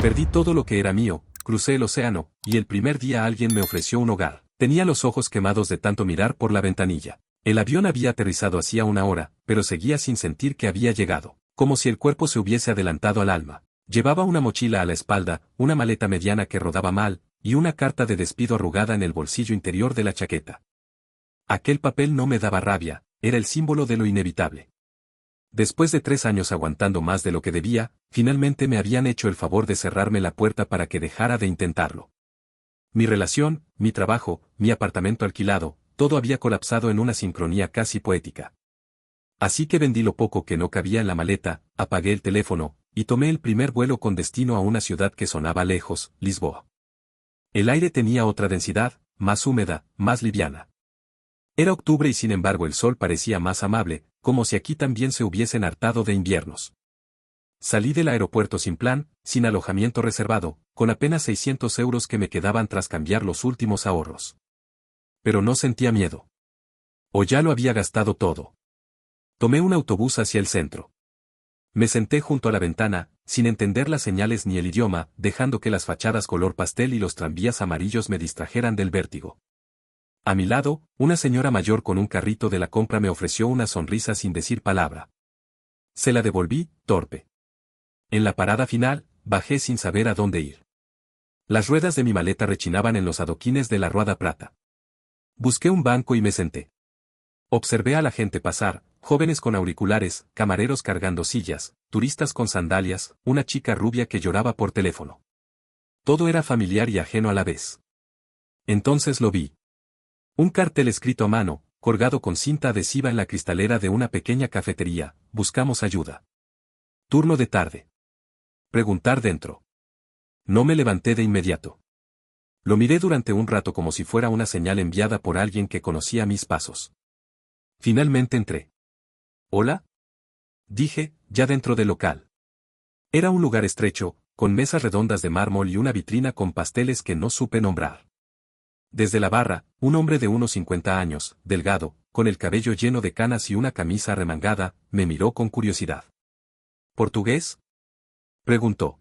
Perdí todo lo que era mío, crucé el océano, y el primer día alguien me ofreció un hogar. Tenía los ojos quemados de tanto mirar por la ventanilla. El avión había aterrizado hacía una hora, pero seguía sin sentir que había llegado, como si el cuerpo se hubiese adelantado al alma. Llevaba una mochila a la espalda, una maleta mediana que rodaba mal, y una carta de despido arrugada en el bolsillo interior de la chaqueta. Aquel papel no me daba rabia, era el símbolo de lo inevitable. Después de 3 años aguantando más de lo que debía, finalmente me habían hecho el favor de cerrarme la puerta para que dejara de intentarlo. Mi relación, mi trabajo, mi apartamento alquilado, todo había colapsado en una sincronía casi poética. Así que vendí lo poco que no cabía en la maleta, apagué el teléfono, y tomé el primer vuelo con destino a una ciudad que sonaba lejos, Lisboa. El aire tenía otra densidad, más húmeda, más liviana. Era octubre y sin embargo el sol parecía más amable, como si aquí también se hubiesen hartado de inviernos. Salí del aeropuerto sin plan, sin alojamiento reservado, con apenas 600 euros que me quedaban tras cambiar los últimos ahorros. Pero no sentía miedo. O ya lo había gastado todo. Tomé un autobús hacia el centro. Me senté junto a la ventana, sin entender las señales ni el idioma, dejando que las fachadas color pastel y los tranvías amarillos me distrajeran del vértigo. A mi lado, una señora mayor con un carrito de la compra me ofreció una sonrisa sin decir palabra. Se la devolví, torpe. En la parada final, bajé sin saber a dónde ir. Las ruedas de mi maleta rechinaban en los adoquines de la Rueda Prata. Busqué un banco y me senté. Observé a la gente pasar, jóvenes con auriculares, camareros cargando sillas, turistas con sandalias, una chica rubia que lloraba por teléfono. Todo era familiar y ajeno a la vez. Entonces lo vi. Un cartel escrito a mano, colgado con cinta adhesiva en la cristalera de una pequeña cafetería, buscamos ayuda. Turno de tarde. Preguntar dentro. No me levanté de inmediato. Lo miré durante un rato como si fuera una señal enviada por alguien que conocía mis pasos. Finalmente entré. ¿Hola? Dije, ya dentro del local. Era un lugar estrecho, con mesas redondas de mármol y una vitrina con pasteles que no supe nombrar. Desde la barra, un hombre de unos 50 años, delgado, con el cabello lleno de canas y una camisa arremangada, me miró con curiosidad. ¿Portugués?, preguntó.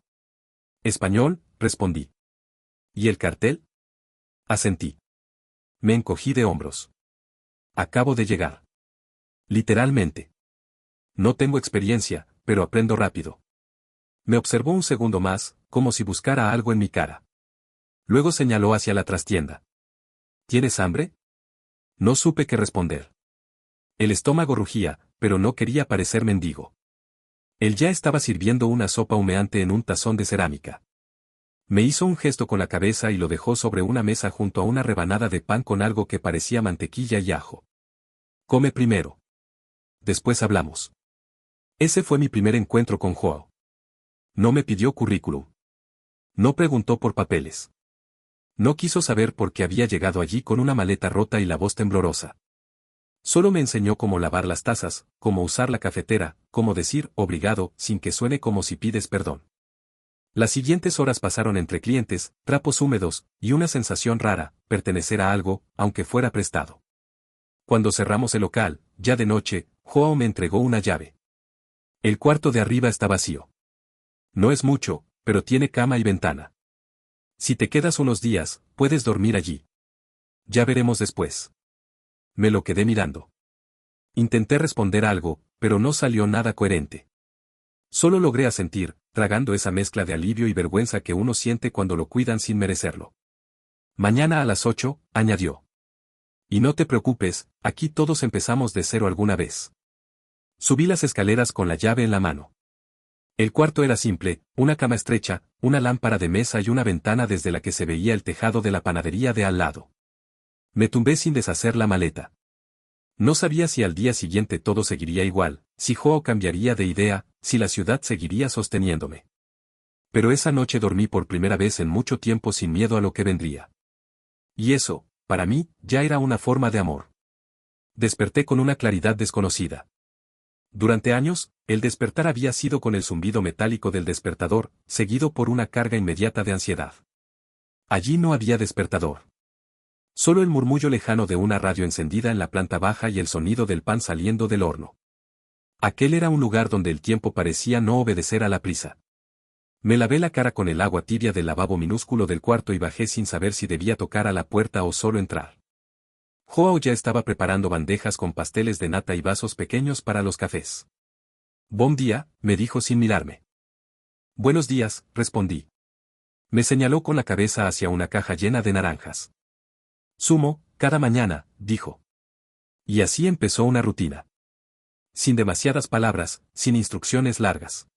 Español, respondí. ¿Y el cartel? Asentí. Me encogí de hombros. Acabo de llegar. Literalmente. No tengo experiencia, pero aprendo rápido. Me observó un segundo más, como si buscara algo en mi cara. Luego señaló hacia la trastienda. ¿Tienes hambre? No supe qué responder. El estómago rugía, pero no quería parecer mendigo. Él ya estaba sirviendo una sopa humeante en un tazón de cerámica. Me hizo un gesto con la cabeza y lo dejó sobre una mesa junto a una rebanada de pan con algo que parecía mantequilla y ajo. Come primero. Después hablamos. Ese fue mi primer encuentro con Joao. No me pidió currículum. No preguntó por papeles. No quiso saber por qué había llegado allí con una maleta rota y la voz temblorosa. Solo me enseñó cómo lavar las tazas, cómo usar la cafetera, cómo decir obrigado sin que suene como si pides perdón. Las siguientes horas pasaron entre clientes, trapos húmedos, y una sensación rara, pertenecer a algo, aunque fuera prestado. Cuando cerramos el local, ya de noche, Joao me entregó una llave. El cuarto de arriba está vacío. No es mucho, pero tiene cama y ventana. Si te quedas unos días, puedes dormir allí. Ya veremos después. Me lo quedé mirando. Intenté responder algo, pero no salió nada coherente. Solo logré asentir, tragando esa mezcla de alivio y vergüenza que uno siente cuando lo cuidan sin merecerlo. Mañana a las 8, añadió. Y no te preocupes, aquí todos empezamos de cero alguna vez. Subí las escaleras con la llave en la mano. El cuarto era simple, una cama estrecha, una lámpara de mesa y una ventana desde la que se veía el tejado de la panadería de al lado. Me tumbé sin deshacer la maleta. No sabía si al día siguiente todo seguiría igual, si Joao cambiaría de idea, si la ciudad seguiría sosteniéndome. Pero esa noche dormí por primera vez en mucho tiempo sin miedo a lo que vendría. Y eso, para mí, ya era una forma de amor. Desperté con una claridad desconocida. Durante años, el despertar había sido con el zumbido metálico del despertador, seguido por una carga inmediata de ansiedad. Allí no había despertador. Solo el murmullo lejano de una radio encendida en la planta baja y el sonido del pan saliendo del horno. Aquel era un lugar donde el tiempo parecía no obedecer a la prisa. Me lavé la cara con el agua tibia del lavabo minúsculo del cuarto y bajé sin saber si debía tocar a la puerta o solo entrar. Joao ya estaba preparando bandejas con pasteles de nata y vasos pequeños para los cafés. «Buen día», me dijo sin mirarme. «Buenos días», respondí. Me señaló con la cabeza hacia una caja llena de naranjas. «Zumo, cada mañana», dijo. Y así empezó una rutina. Sin demasiadas palabras, sin instrucciones largas.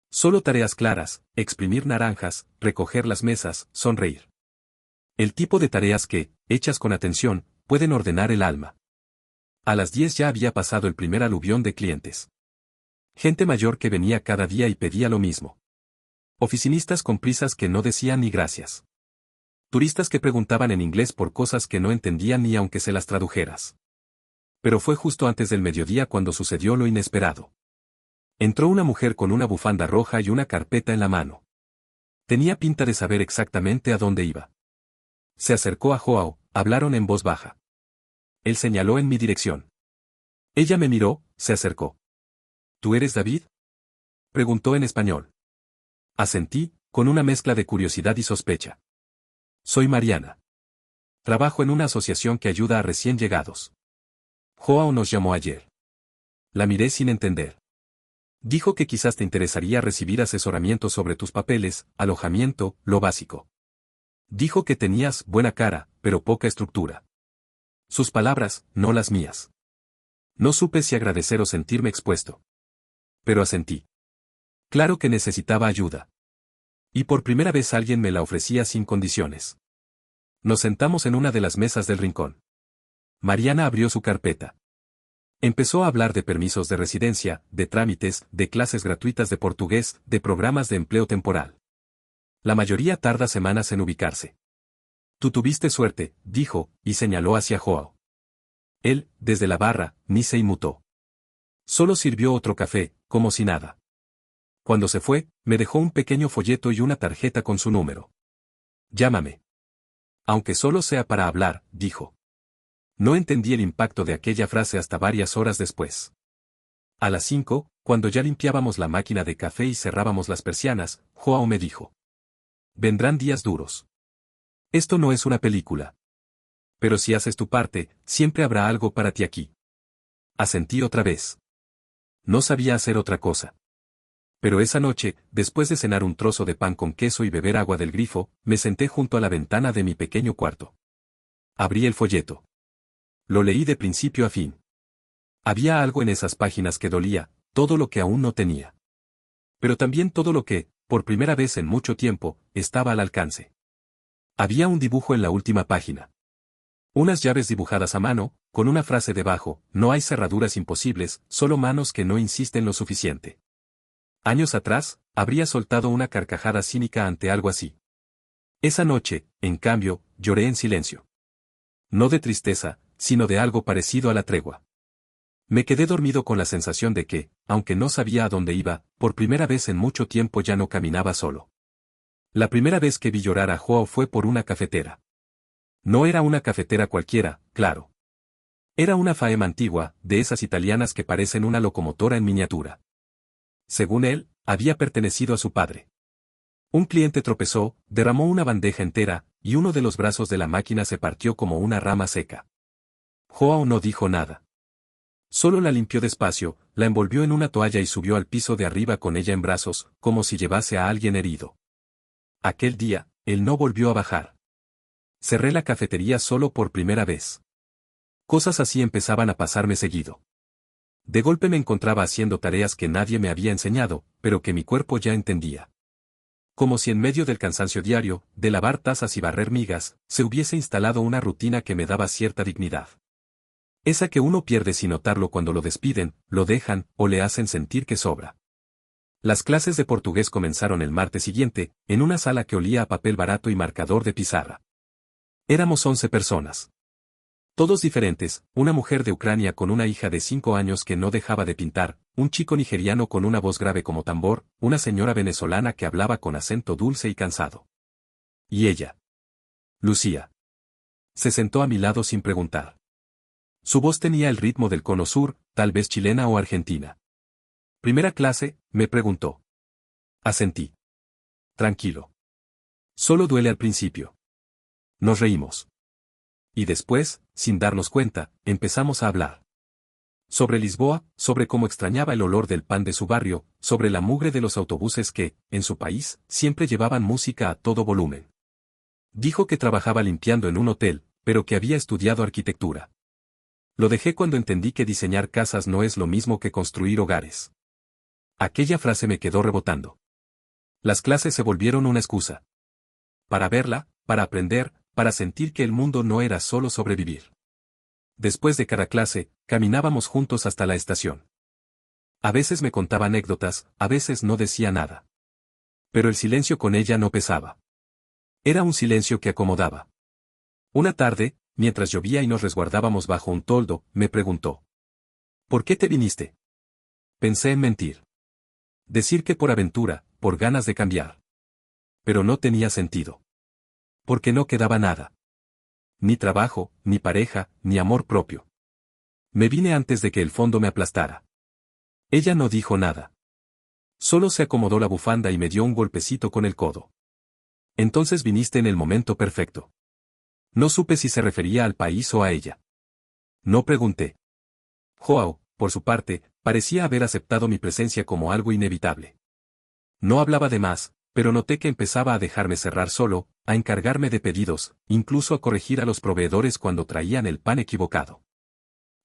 Solo tareas claras: exprimir naranjas, recoger las mesas, sonreír. El tipo de tareas que, hechas con atención, pueden ordenar el alma. A las 10 ya había pasado el primer aluvión de clientes. Gente mayor que venía cada día y pedía lo mismo. Oficinistas con prisas que no decían ni gracias. Turistas que preguntaban en inglés por cosas que no entendían ni aunque se las tradujeras. Pero fue justo antes del mediodía cuando sucedió lo inesperado. Entró una mujer con una bufanda roja y una carpeta en la mano. Tenía pinta de saber exactamente a dónde iba. Se acercó a Joao, hablaron en voz baja. Él señaló en mi dirección. Ella me miró, se acercó. ¿Tú eres David?, preguntó en español. Asentí, con una mezcla de curiosidad y sospecha. Soy Mariana. Trabajo en una asociación que ayuda a recién llegados. Joao nos llamó ayer. La miré sin entender. Dijo que quizás te interesaría recibir asesoramiento sobre tus papeles, alojamiento, lo básico. Dijo que tenías buena cara, pero poca estructura. Sus palabras, no las mías. No supe si agradecer o sentirme expuesto. Pero asentí. Claro que necesitaba ayuda. Y por primera vez alguien me la ofrecía sin condiciones. Nos sentamos en una de las mesas del rincón. Mariana abrió su carpeta. Empezó a hablar de permisos de residencia, de trámites, de clases gratuitas de portugués, de programas de empleo temporal. La mayoría tarda semanas en ubicarse. Tú tuviste suerte, dijo, y señaló hacia Joao. Él, desde la barra, ni se inmutó. Solo sirvió otro café, como si nada. Cuando se fue, me dejó un pequeño folleto y una tarjeta con su número. Llámame. Aunque solo sea para hablar, dijo. No entendí el impacto de aquella frase hasta varias horas después. A las 5, cuando ya limpiábamos la máquina de café y cerrábamos las persianas, Joao me dijo. Vendrán días duros. Esto no es una película. Pero si haces tu parte, siempre habrá algo para ti aquí. Asentí otra vez. No sabía hacer otra cosa. Pero esa noche, después de cenar un trozo de pan con queso y beber agua del grifo, me senté junto a la ventana de mi pequeño cuarto. Abrí el folleto. Lo leí de principio a fin. Había algo en esas páginas que dolía, todo lo que aún no tenía. Pero también todo lo que, por primera vez en mucho tiempo, estaba al alcance. Había un dibujo en la última página. Unas llaves dibujadas a mano, con una frase debajo: no hay cerraduras imposibles, solo manos que no insisten lo suficiente. Años atrás, habría soltado una carcajada cínica ante algo así. Esa noche, en cambio, lloré en silencio. No de tristeza, sino de algo parecido a la tregua. Me quedé dormido con la sensación de que, aunque no sabía a dónde iba, por primera vez en mucho tiempo ya no caminaba solo. La primera vez que vi llorar a Joao fue por una cafetera. No era una cafetera cualquiera, claro. Era una Faema antigua, de esas italianas que parecen una locomotora en miniatura. Según él, había pertenecido a su padre. Un cliente tropezó, derramó una bandeja entera, y uno de los brazos de la máquina se partió como una rama seca. Joao no dijo nada. Solo la limpió despacio, la envolvió en una toalla y subió al piso de arriba con ella en brazos, como si llevase a alguien herido. Aquel día, él no volvió a bajar. Cerré la cafetería solo por primera vez. Cosas así empezaban a pasarme seguido. De golpe me encontraba haciendo tareas que nadie me había enseñado, pero que mi cuerpo ya entendía. Como si en medio del cansancio diario, de lavar tazas y barrer migas, se hubiese instalado una rutina que me daba cierta dignidad. Esa que uno pierde sin notarlo cuando lo despiden, lo dejan, o le hacen sentir que sobra. Las clases de portugués comenzaron el martes siguiente, en una sala que olía a papel barato y marcador de pizarra. Éramos 11 personas. Todos diferentes: una mujer de Ucrania con una hija de 5 años que no dejaba de pintar, un chico nigeriano con una voz grave como tambor, una señora venezolana que hablaba con acento dulce y cansado. Y ella. Lucía. Se sentó a mi lado sin preguntar. Su voz tenía el ritmo del cono sur, tal vez chilena o argentina. ¿Primera clase?, me preguntó. Asentí. tranquilo. Solo duele al principio. Nos reímos. Y después, sin darnos cuenta, empezamos a hablar. Sobre Lisboa, sobre cómo extrañaba el olor del pan de su barrio, sobre la mugre de los autobuses que, en su país, siempre llevaban música a todo volumen. Dijo que trabajaba limpiando en un hotel, pero que había estudiado arquitectura. Lo dejé cuando entendí que diseñar casas no es lo mismo que construir hogares. Aquella frase me quedó rebotando. Las clases se volvieron una excusa. Para verla, para aprender, para sentir que el mundo no era solo sobrevivir. Después de cada clase, caminábamos juntos hasta la estación. A veces me contaba anécdotas, a veces no decía nada. Pero el silencio con ella no pesaba. Era un silencio que acomodaba. Una tarde, mientras llovía y nos resguardábamos bajo un toldo, me preguntó: ¿por qué te viniste? Pensé en mentir. Decir que por aventura, por ganas de cambiar. Pero no tenía sentido. Porque no quedaba nada. Ni trabajo, ni pareja, ni amor propio. Me vine antes de que el fondo me aplastara. Ella no dijo nada. Solo se acomodó la bufanda y me dio un golpecito con el codo. Entonces viniste en el momento perfecto. No supe si se refería al país o a ella. No pregunté. Joao, por su parte, parecía haber aceptado mi presencia como algo inevitable. No hablaba de más, pero noté que empezaba a dejarme cerrar solo, a encargarme de pedidos, incluso a corregir a los proveedores cuando traían el pan equivocado.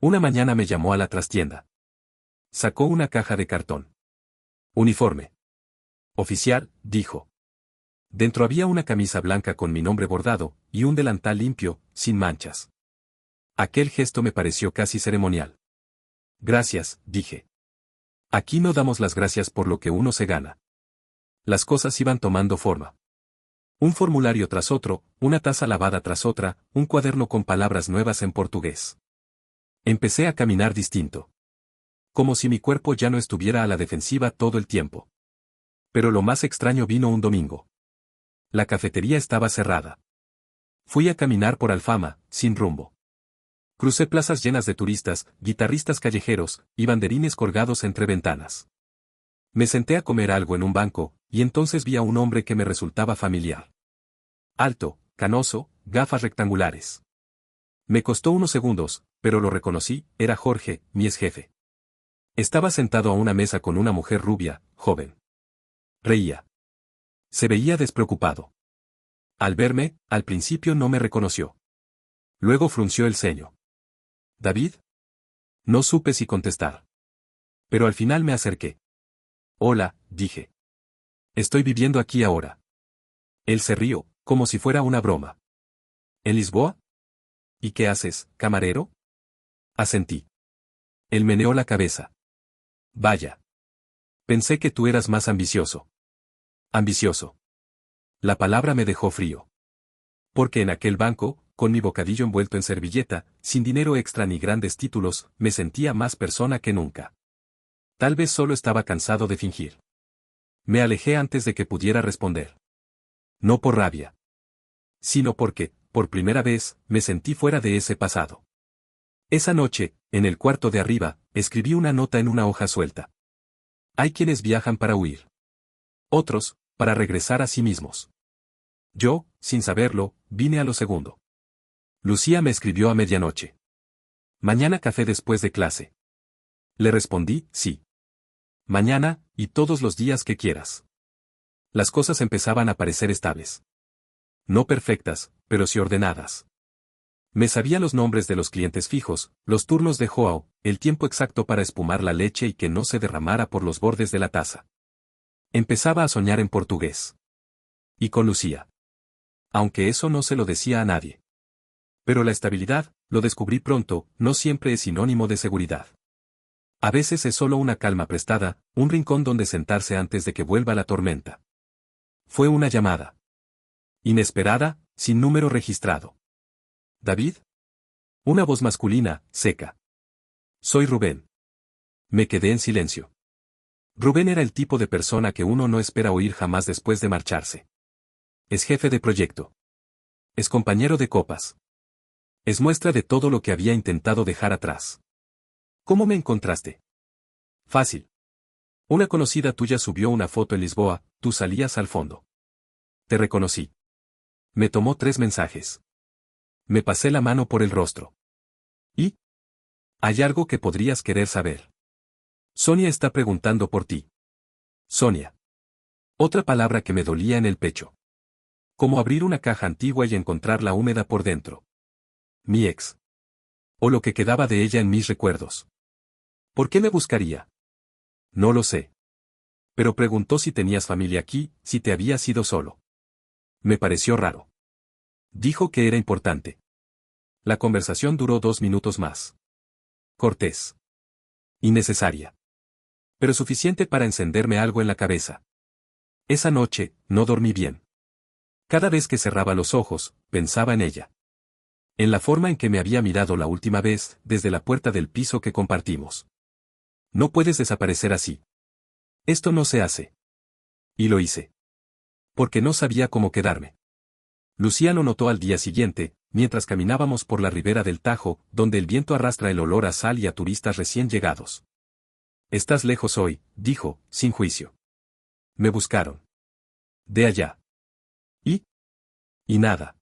Una mañana me llamó a la trastienda. Sacó una caja de cartón. Uniforme. Oficial, dijo. Dentro había una camisa blanca con mi nombre bordado, y un delantal limpio, sin manchas. Aquel gesto me pareció casi ceremonial. Gracias, dije. Aquí no damos las gracias por lo que uno se gana. Las cosas iban tomando forma. Un formulario tras otro, una taza lavada tras otra, un cuaderno con palabras nuevas en portugués. Empecé a caminar distinto. Como si mi cuerpo ya no estuviera a la defensiva todo el tiempo. Pero lo más extraño vino un domingo. La cafetería estaba cerrada. Fui a caminar por Alfama, sin rumbo. Crucé plazas llenas de turistas, guitarristas callejeros, y banderines colgados entre ventanas. Me senté a comer algo en un banco, y entonces vi a un hombre que me resultaba familiar. Alto, canoso, gafas rectangulares. Me costó unos segundos, pero lo reconocí, era Jorge, mi exjefe. Estaba sentado a una mesa con una mujer rubia, joven. Reía. Se veía despreocupado. Al verme, al principio no me reconoció. Luego frunció el ceño. ¿David? No supe si contestar. Pero al final me acerqué. Hola, dije. Estoy viviendo aquí ahora. Él se rió, como si fuera una broma. ¿En Lisboa? ¿Y qué haces, camarero? Asentí. Él meneó la cabeza. Vaya. Pensé que tú eras más ambicioso. Ambicioso. La palabra me dejó frío. Porque en aquel banco, con mi bocadillo envuelto en servilleta, sin dinero extra ni grandes títulos, me sentía más persona que nunca. Tal vez solo estaba cansado de fingir. Me alejé antes de que pudiera responder. No por rabia. Sino porque, por primera vez, me sentí fuera de ese pasado. Esa noche, en el cuarto de arriba, escribí una nota en una hoja suelta. Hay quienes viajan para huir. Otros, para regresar a sí mismos. Yo, sin saberlo, vine a lo segundo. Lucía me escribió a medianoche. Mañana café después de clase. Le respondí, sí. Mañana, y todos los días que quieras. Las cosas empezaban a parecer estables. No perfectas, pero sí ordenadas. Me sabía los nombres de los clientes fijos, los turnos de Joao, el tiempo exacto para espumar la leche y que no se derramara por los bordes de la taza. Empezaba a soñar en portugués. Y con Lucía. Aunque eso no se lo decía a nadie. Pero la estabilidad, lo descubrí pronto, no siempre es sinónimo de seguridad. A veces es solo una calma prestada, un rincón donde sentarse antes de que vuelva la tormenta. Fue una llamada. Inesperada, sin número registrado. ¿David? Una voz masculina, seca. Soy Rubén. Me quedé en silencio. Rubén era el tipo de persona que uno no espera oír jamás después de marcharse. Es jefe de proyecto. Es compañero de copas. Es muestra de todo lo que había intentado dejar atrás. ¿Cómo me encontraste? Fácil. Una conocida tuya subió una foto en Lisboa, tú salías al fondo. Te reconocí. Me tomó 3 mensajes. Me pasé la mano por el rostro. ¿Y? Hay algo que podrías querer saber. Sonia está preguntando por ti. Sonia. Otra palabra que me dolía en el pecho. Como abrir una caja antigua y encontrarla húmeda por dentro. Mi ex. O lo que quedaba de ella en mis recuerdos. ¿Por qué me buscaría? No lo sé. Pero preguntó si tenías familia aquí, si te habías ido solo. Me pareció raro. Dijo que era importante. La conversación duró 2 minutos más. Cortés. Innecesaria. Pero suficiente para encenderme algo en la cabeza. Esa noche, no dormí bien. Cada vez que cerraba los ojos, pensaba en ella. En la forma en que me había mirado la última vez, desde la puerta del piso que compartimos. No puedes desaparecer así. Esto no se hace. Y lo hice. Porque no sabía cómo quedarme. Lucía lo notó al día siguiente, mientras caminábamos por la ribera del Tajo, donde el viento arrastra el olor a sal y a turistas recién llegados. Estás lejos hoy, dijo, sin juicio. Me buscaron. De allá. ¿Y? Y nada.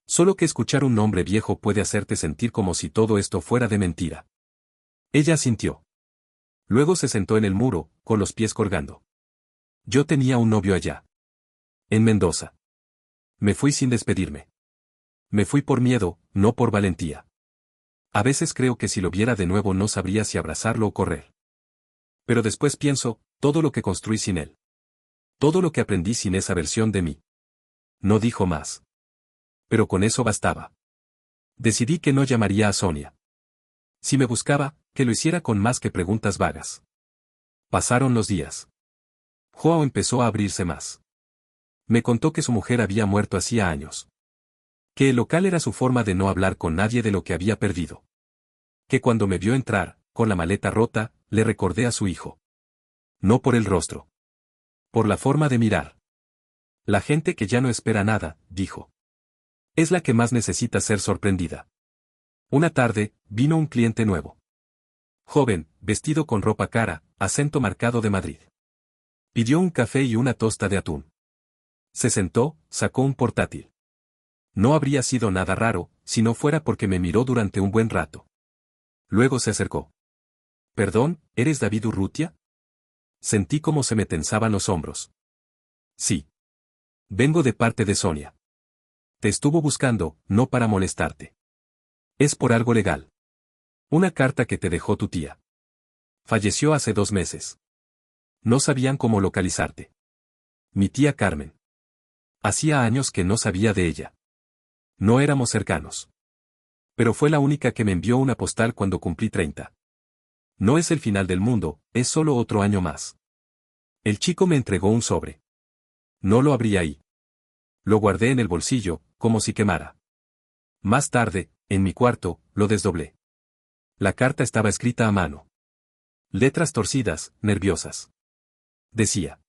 Solo que escuchar un nombre viejo puede hacerte sentir como si todo esto fuera de mentira. Ella asintió. Luego se sentó en el muro, con los pies colgando. Yo tenía un novio allá. En Mendoza. Me fui sin despedirme. Me fui por miedo, no por valentía. A veces creo que si lo viera de nuevo no sabría si abrazarlo o correr. Pero después pienso, todo lo que construí sin él. Todo lo que aprendí sin esa versión de mí. No dijo más. Pero con eso bastaba. Decidí que no llamaría a Sonia. Si me buscaba, que lo hiciera con más que preguntas vagas. Pasaron los días. Joao empezó a abrirse más. Me contó que su mujer había muerto hacía años. Que el local era su forma de no hablar con nadie de lo que había perdido. Que cuando me vio entrar, con la maleta rota, le recordé a su hijo. No por el rostro. Por la forma de mirar. La gente que ya no espera nada, dijo. Es la que más necesita ser sorprendida. Una tarde, vino un cliente nuevo. Joven, vestido con ropa cara, acento marcado de Madrid. Pidió un café y una tosta de atún. Se sentó, sacó un portátil. No habría sido nada raro, si no fuera porque me miró durante un buen rato. Luego se acercó. Perdón, ¿eres David Urrutia? Sentí como se me tensaban los hombros. Sí. Vengo de parte de Sonia. Te estuvo buscando, no para molestarte. Es por algo legal. Una carta que te dejó tu tía. Falleció hace 2 meses. No sabían cómo localizarte. Mi tía Carmen. Hacía años que no sabía de ella. No éramos cercanos. Pero fue la única que me envió una postal cuando cumplí 30. No es el final del mundo, es solo otro año más. El chico me entregó un sobre. No lo abrí ahí. Lo guardé en el bolsillo, como si quemara. Más tarde, en mi cuarto, lo desdoblé. La carta estaba escrita a mano. Letras torcidas, nerviosas. Decía.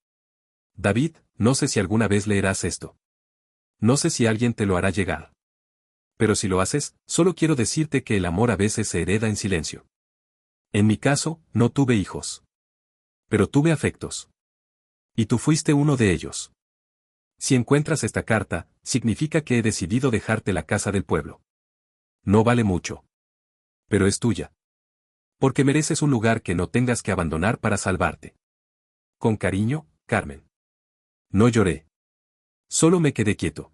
David, no sé si alguna vez leerás esto. No sé si alguien te lo hará llegar. Pero si lo haces, solo quiero decirte que el amor a veces se hereda en silencio. En mi caso, no tuve hijos. Pero tuve afectos. Y tú fuiste uno de ellos. Si encuentras esta carta, significa que he decidido dejarte la casa del pueblo. No vale mucho. Pero es tuya. Porque mereces un lugar que no tengas que abandonar para salvarte. Con cariño, Carmen. No lloré. Solo me quedé quieto.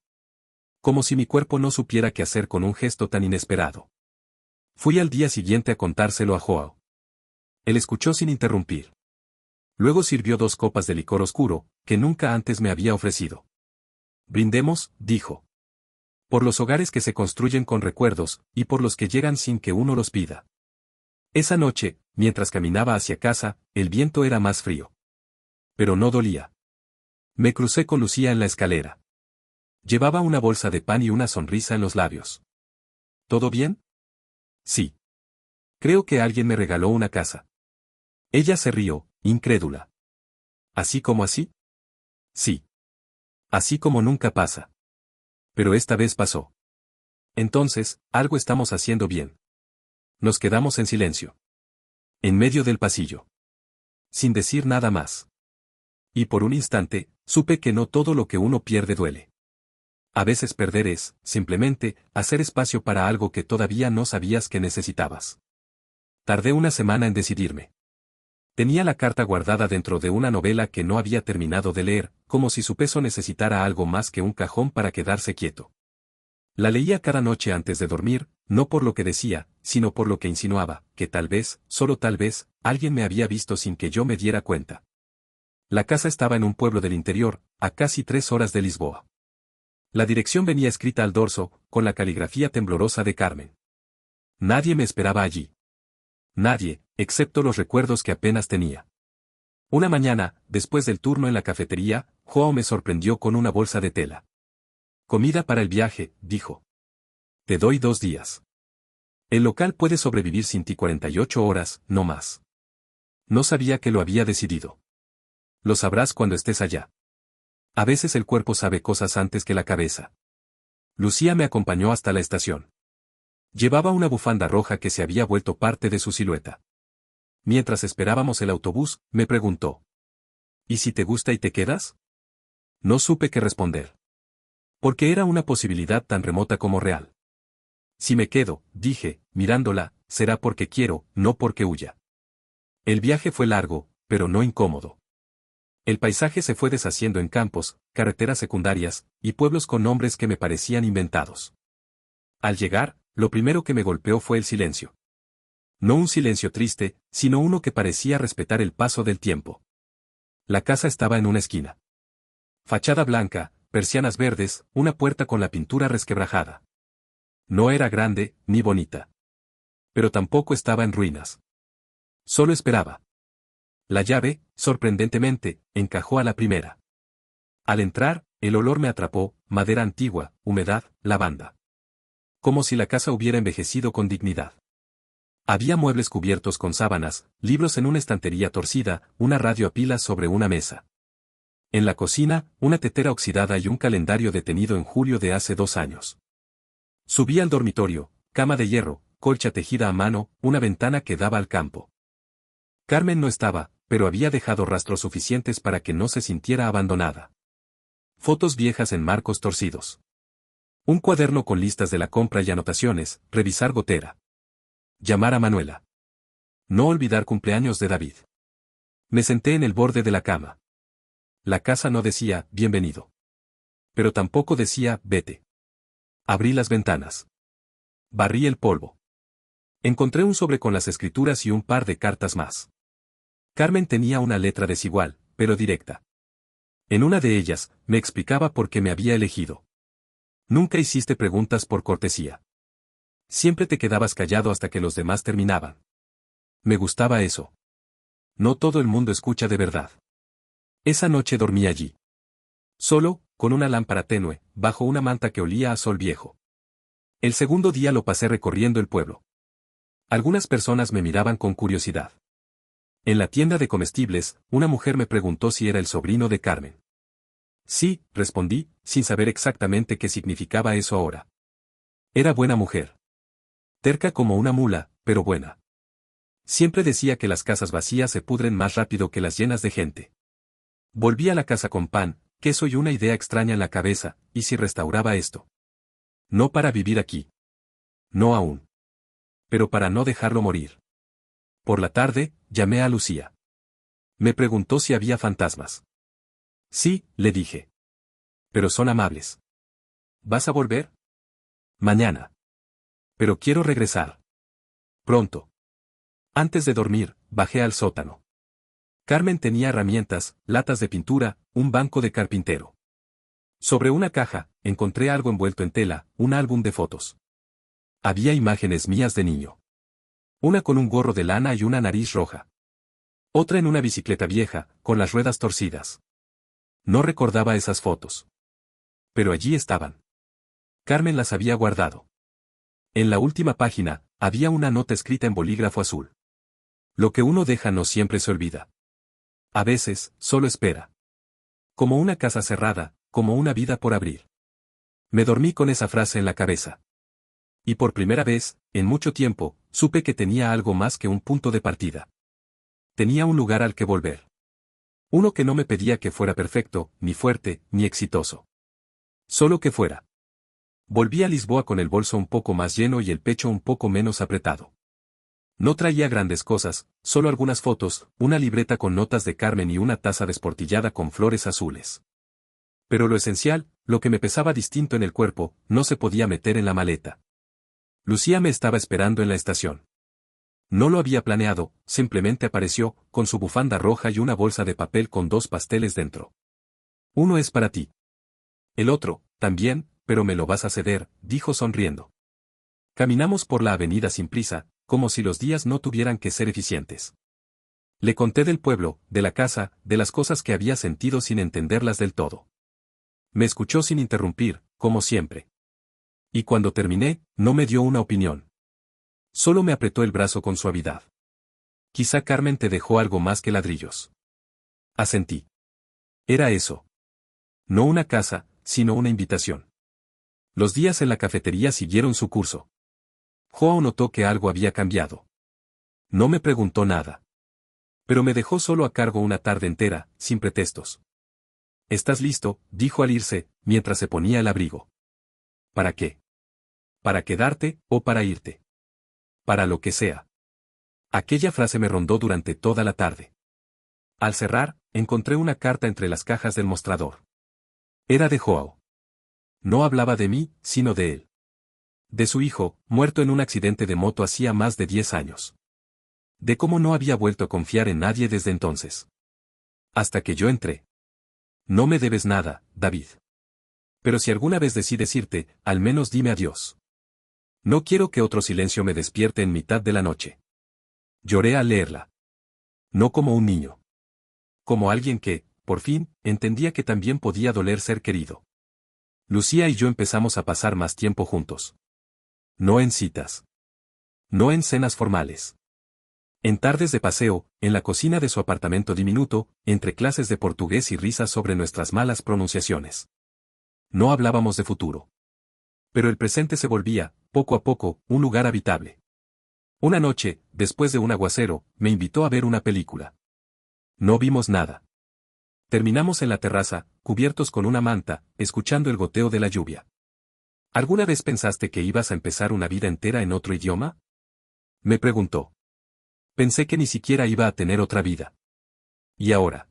Como si mi cuerpo no supiera qué hacer con un gesto tan inesperado. Fui al día siguiente a contárselo a Joao. Él escuchó sin interrumpir. Luego sirvió 2 copas de licor oscuro, que nunca antes me había ofrecido. Brindemos, dijo. Por los hogares que se construyen con recuerdos, y por los que llegan sin que uno los pida. Esa noche, mientras caminaba hacia casa, el viento era más frío. Pero no dolía. Me crucé con Lucía en la escalera. Llevaba una bolsa de pan y una sonrisa en los labios. ¿Todo bien? Sí. Creo que alguien me regaló una casa. Ella se rió, incrédula. ¿Así como así? Sí. Así como nunca pasa. Pero esta vez pasó. Entonces, algo estamos haciendo bien. Nos quedamos en silencio. En medio del pasillo. Sin decir nada más. Y por un instante, supe que no todo lo que uno pierde duele. A veces perder es, simplemente, hacer espacio para algo que todavía no sabías que necesitabas. Tardé una semana en decidirme. Tenía la carta guardada dentro de una novela que no había terminado de leer, como si su peso necesitara algo más que un cajón para quedarse quieto. La leía cada noche antes de dormir, no por lo que decía, sino por lo que insinuaba, que tal vez, solo tal vez, alguien me había visto sin que yo me diera cuenta. La casa estaba en un pueblo del interior, a casi 3 horas de Lisboa. La dirección venía escrita al dorso, con la caligrafía temblorosa de Carmen. Nadie me esperaba allí. Nadie, excepto los recuerdos que apenas tenía. Una mañana, después del turno en la cafetería, Joao me sorprendió con una bolsa de tela. Comida para el viaje, dijo. Te doy 2 días. El local puede sobrevivir sin ti 48 horas, no más. No sabía que lo había decidido. Lo sabrás cuando estés allá. A veces el cuerpo sabe cosas antes que la cabeza. Lucía me acompañó hasta la estación. Llevaba una bufanda roja que se había vuelto parte de su silueta. Mientras esperábamos el autobús, me preguntó. ¿Y si te gusta y te quedas? No supe qué responder. Porque era una posibilidad tan remota como real. Si me quedo, dije, mirándola, será porque quiero, no porque huya. El viaje fue largo, pero no incómodo. El paisaje se fue deshaciendo en campos, carreteras secundarias, y pueblos con nombres que me parecían inventados. Al llegar, lo primero que me golpeó fue el silencio. No un silencio triste, sino uno que parecía respetar el paso del tiempo. La casa estaba en una esquina. Fachada blanca, persianas verdes, una puerta con la pintura resquebrajada. No era grande, ni bonita. Pero tampoco estaba en ruinas. Solo esperaba. La llave, sorprendentemente, encajó a la primera. Al entrar, el olor me atrapó, madera antigua, humedad, lavanda. Como si la casa hubiera envejecido con dignidad. Había muebles cubiertos con sábanas, libros en una estantería torcida, una radio a pilas sobre una mesa. En la cocina, una tetera oxidada y un calendario detenido en julio de hace 2 años. Subí al dormitorio, cama de hierro, colcha tejida a mano, una ventana que daba al campo. Carmen no estaba, pero había dejado rastros suficientes para que no se sintiera abandonada. Fotos viejas en marcos torcidos. Un cuaderno con listas de la compra y anotaciones, revisar gotera. Llamar a Manuela. No olvidar cumpleaños de David. Me senté en el borde de la cama. La casa no decía, bienvenido. Pero tampoco decía, vete. Abrí las ventanas. Barrí el polvo. Encontré un sobre con las escrituras y un par de cartas más. Carmen tenía una letra desigual, pero directa. En una de ellas, me explicaba por qué me había elegido. Nunca hiciste preguntas por cortesía. Siempre te quedabas callado hasta que los demás terminaban. Me gustaba eso. No todo el mundo escucha de verdad. Esa noche dormí allí. Solo, con una lámpara tenue, bajo una manta que olía a sol viejo. El segundo día lo pasé recorriendo el pueblo. Algunas personas me miraban con curiosidad. En la tienda de comestibles, una mujer me preguntó si era el sobrino de Carmen. Sí, respondí, sin saber exactamente qué significaba eso ahora. Era buena mujer. Terca como una mula, pero buena. Siempre decía que las casas vacías se pudren más rápido que las llenas de gente. Volví a la casa con pan, queso y una idea extraña en la cabeza, ¿y si restauraba esto? No para vivir aquí. No aún. Pero para no dejarlo morir. Por la tarde, llamé a Lucía. Me preguntó si había fantasmas. Sí, le dije. Pero son amables. ¿Vas a volver? Mañana. Pero quiero regresar. Pronto. Antes de dormir, bajé al sótano. Carmen tenía herramientas, latas de pintura, un banco de carpintero. Sobre una caja, encontré algo envuelto en tela, un álbum de fotos. Había imágenes mías de niño. Una con un gorro de lana y una nariz roja. Otra en una bicicleta vieja, con las ruedas torcidas. No recordaba esas fotos. Pero allí estaban. Carmen las había guardado. En la última página, había una nota escrita en bolígrafo azul. Lo que uno deja no siempre se olvida. A veces, solo espera. Como una casa cerrada, como una vida por abrir. Me dormí con esa frase en la cabeza. Y por primera vez, en mucho tiempo, supe que tenía algo más que un punto de partida. Tenía un lugar al que volver. Uno que no me pedía que fuera perfecto, ni fuerte, ni exitoso. Solo que fuera. Volví a Lisboa con el bolso un poco más lleno y el pecho un poco menos apretado. No traía grandes cosas, solo algunas fotos, una libreta con notas de Carmen y una taza desportillada con flores azules. Pero lo esencial, lo que me pesaba distinto en el cuerpo, no se podía meter en la maleta. Lucía me estaba esperando en la estación. No lo había planeado, simplemente apareció, con su bufanda roja y una bolsa de papel con 2 pasteles dentro. Uno es para ti. El otro, también, pero me lo vas a ceder, dijo sonriendo. Caminamos por la avenida sin prisa, como si los días no tuvieran que ser eficientes. Le conté del pueblo, de la casa, de las cosas que había sentido sin entenderlas del todo. Me escuchó sin interrumpir, como siempre. Y cuando terminé, no me dio una opinión. Solo me apretó el brazo con suavidad. Quizá Carmen te dejó algo más que ladrillos. Asentí. Era eso. No una casa, sino una invitación. Los días en la cafetería siguieron su curso. Joao notó que algo había cambiado. No me preguntó nada. Pero me dejó solo a cargo una tarde entera, sin pretextos. ¿Estás listo?, dijo al irse, mientras se ponía el abrigo. ¿Para qué? ¿Para quedarte, o para irte? Para lo que sea. Aquella frase me rondó durante toda la tarde. Al cerrar, encontré una carta entre las cajas del mostrador. Era de Joao. No hablaba de mí, sino de él. De su hijo, muerto en un accidente de moto hacía más de 10 años. De cómo no había vuelto a confiar en nadie desde entonces. Hasta que yo entré. No me debes nada, David. Pero si alguna vez decides irte, al menos dime adiós. No quiero que otro silencio me despierte en mitad de la noche. Lloré al leerla. No como un niño. Como alguien que, por fin, entendía que también podía doler ser querido. Lucía y yo empezamos a pasar más tiempo juntos. No en citas. No en cenas formales. En tardes de paseo, en la cocina de su apartamento diminuto, entre clases de portugués y risas sobre nuestras malas pronunciaciones. No hablábamos de futuro. Pero el presente se volvía, poco a poco, un lugar habitable. Una noche, después de un aguacero, me invitó a ver una película. No vimos nada. Terminamos en la terraza, cubiertos con una manta, escuchando el goteo de la lluvia. ¿Alguna vez pensaste que ibas a empezar una vida entera en otro idioma? Me preguntó. Pensé que ni siquiera iba a tener otra vida. ¿Y ahora?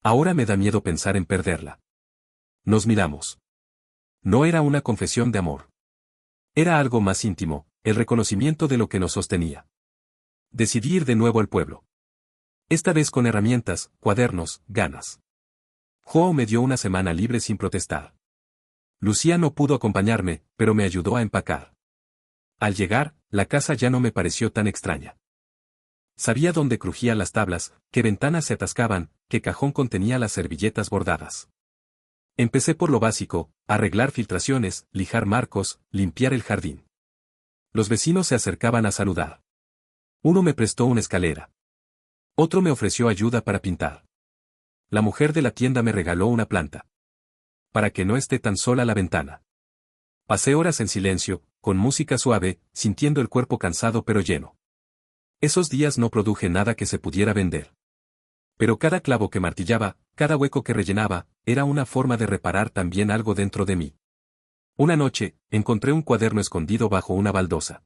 Ahora me da miedo pensar en perderla. Nos miramos. No era una confesión de amor. Era algo más íntimo, el reconocimiento de lo que nos sostenía. Decidí ir de nuevo al pueblo. Esta vez con herramientas, cuadernos, ganas. Joao me dio una semana libre sin protestar. Lucía no pudo acompañarme, pero me ayudó a empacar. Al llegar, la casa ya no me pareció tan extraña. Sabía dónde crujían las tablas, qué ventanas se atascaban, qué cajón contenía las servilletas bordadas. Empecé por lo básico, arreglar filtraciones, lijar marcos, limpiar el jardín. Los vecinos se acercaban a saludar. Uno me prestó una escalera. Otro me ofreció ayuda para pintar. La mujer de la tienda me regaló una planta. Para que no esté tan sola la ventana. Pasé horas en silencio, con música suave, sintiendo el cuerpo cansado pero lleno. Esos días no produje nada que se pudiera vender. Pero cada clavo que martillaba, cada hueco que rellenaba, era una forma de reparar también algo dentro de mí. Una noche, encontré un cuaderno escondido bajo una baldosa.